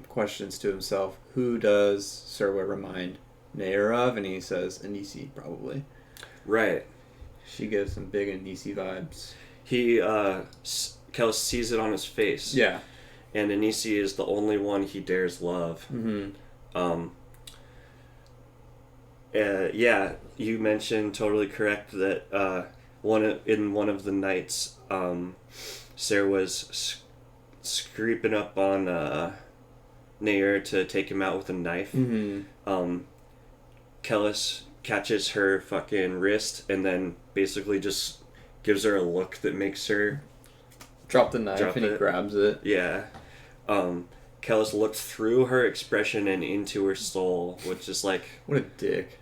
questions to himself, who does Serwa remind Nair of? And he says Anisi, probably. Right. She gives some big Anisi vibes. Kellis sees it on his face. Yeah. And Anisi is the only one he dares love. Yeah, you mentioned, totally correct, that one of the nights, Sarah was creeping up on Nair to take him out with a knife. Kellis catches her fucking wrist and then basically just gives her a look that makes her drop the knife and he grabs it. Yeah. Kellis looked through her expression and into her soul, which is like... What a dick.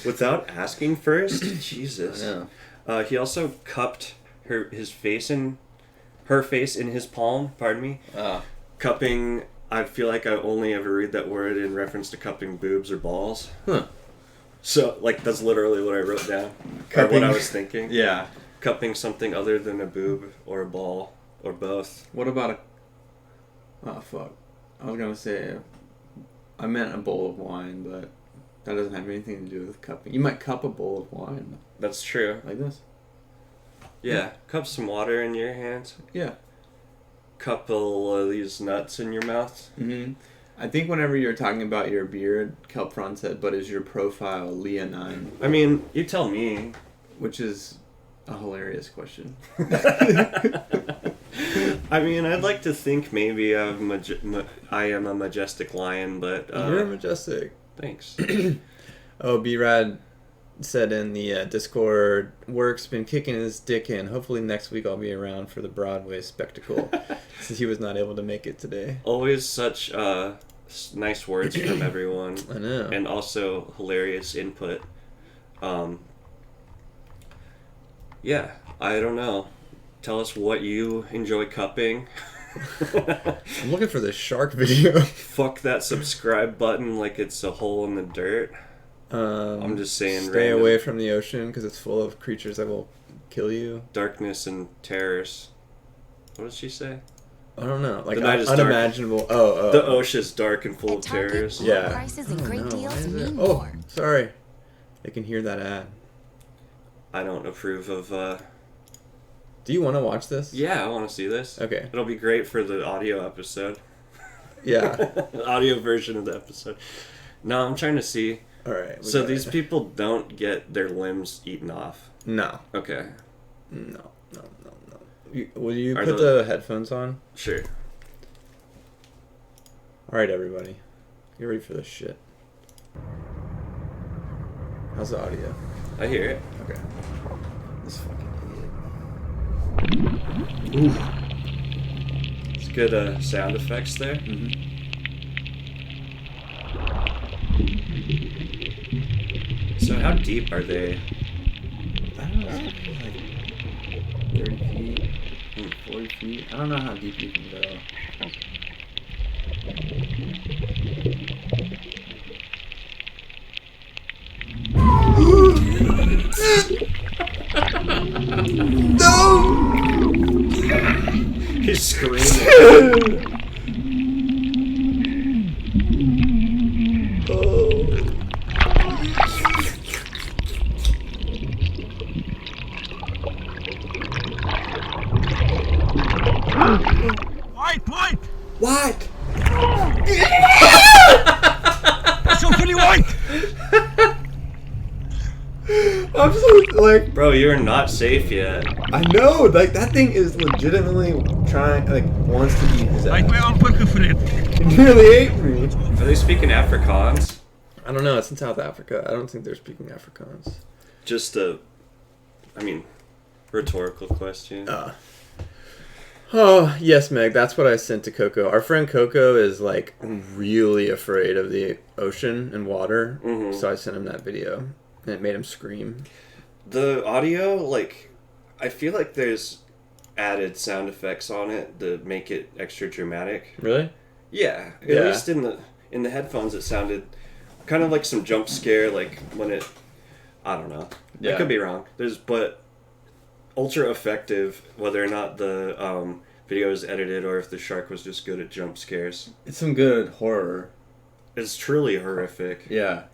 Without asking first? Jesus. I know. He also cupped her face in his palm, pardon me. Cupping, I feel like I only ever read that word in reference to cupping boobs or balls. Huh. So, like, that's literally what I wrote down. Or Cupping. what I was thinking. Yeah. Cupping something other than a boob or a ball or both. What about a... Oh, fuck. I was gonna say... I meant a bowl of wine, but that doesn't have anything to do with cupping. You might cup a bowl of wine. That's true. Like this? Yeah. Cup some water in your hands. Yeah. Couple of these nuts in your mouth. Mm-hmm. I think whenever you're talking about your beard, Kelpron said, but is your profile leonine? I mean, you tell me. Which is a hilarious question. I mean, I'd like to think maybe I am a majestic lion, but... You're majestic. Thanks. Oh, B-Rad said in the Discord, work's been kicking his dick in. Hopefully next week I'll be around for the Broadway spectacle, since he was not able to make it today. Always such nice words from everyone. I know. And also hilarious input. Yeah, I don't know. Tell us what you enjoy cupping. I'm looking for this shark video. Fuck that subscribe button like it's a hole in the dirt. I'm just saying. Stay away from the ocean because it's full of creatures that will kill you. Darkness and terrors. What did she say? I don't know. Like the night is unimaginable. Oh. The ocean's dark and full of terrors. Yeah. Prices and great deals mean Oh, more. sorry. They can hear that ad. I don't approve of. Do you want to watch this? Yeah, I want to see this. Okay. It'll be great for the audio episode. Yeah. The audio version of the episode. No, I'm trying to see. All right. So these people don't get their limbs eaten off. No. Okay. No. Will you Are put the headphones on? Sure. All right, everybody. You ready for this shit? How's the audio? I hear it. Okay. This fucking idiot. Ooh. It's good sound effects there. Mm-hmm. So how deep are they? I don't know. It's like 30 feet, 40 feet. I don't know how deep you can go. No! He's screaming. White! What? So pretty white! I'm so, like... Bro, you're not safe yet. I know! Like, that thing is legitimately trying, like, wants to eat his Like ass. my uncle for it. It nearly ate me. Are they speaking Afrikaans? I don't know. It's in South Africa. I don't think they're speaking Afrikaans. Just rhetorical question. Oh, yes, Meg. That's what I sent to Coco. Our friend Coco is, like, really afraid of the ocean and water. Mhm. So I sent him that video. And it made him scream. The audio, like, I feel like there's added sound effects on it to make it extra dramatic. Really? Yeah. At Yeah. least in the headphones it sounded kind of like some jump scare, like when it, I don't know. Yeah. I could be wrong. But ultra effective, whether or not the video is edited or if the shark was just good at jump scares. It's some good horror. It's truly horrific. Yeah.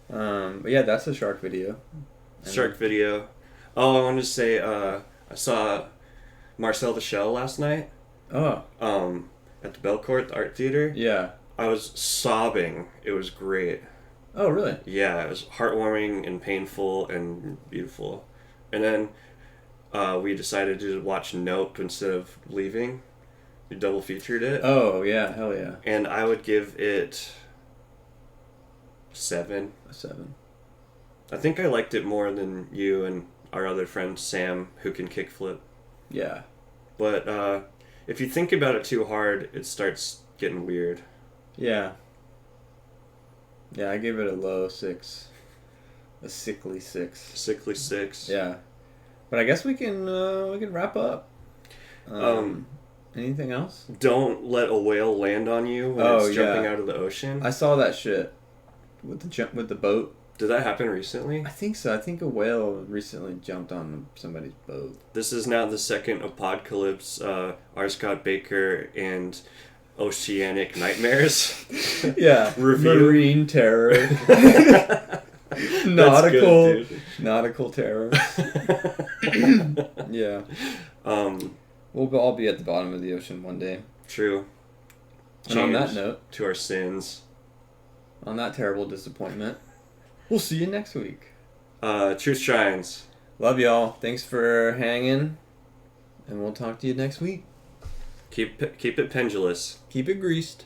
But yeah, that's a shark video. Shark video. Oh, I wanted to say, I saw Marcel the Shell last night. Oh. At the Belcourt Art Theater. Yeah. I was sobbing. It was great. Oh, really? Yeah, it was heartwarming and painful and beautiful. And then we decided to watch Nope instead of Leaving. We double featured it. Oh, yeah. Hell yeah. And I would give it 7. A 7. I think I liked it more than you and our other friend Sam, who can kickflip. Yeah. But if you think about it too hard, it starts getting weird. Yeah. Yeah, I gave it a low 6. A sickly 6. Sickly 6. Yeah. But I guess we can wrap up. Anything else? Don't let a whale land on you when it's jumping out of the ocean. I saw that shit with the boat. Did that happen recently? I think so. I think a whale recently jumped on somebody's boat. This is now the second aPODcalypse. Ours got Bakker and Oceanic Nightmares. Yeah. Review. Marine terror. That's Nautical. good, dude. Nautical terror. Yeah. We'll all be at the bottom of the ocean one day. True. And on that Change note, to our sins. on that terrible disappointment, we'll see you next week. Truth shines. Love y'all. Thanks for hanging. And we'll talk to you next week. Keep it pendulous. Keep it greased.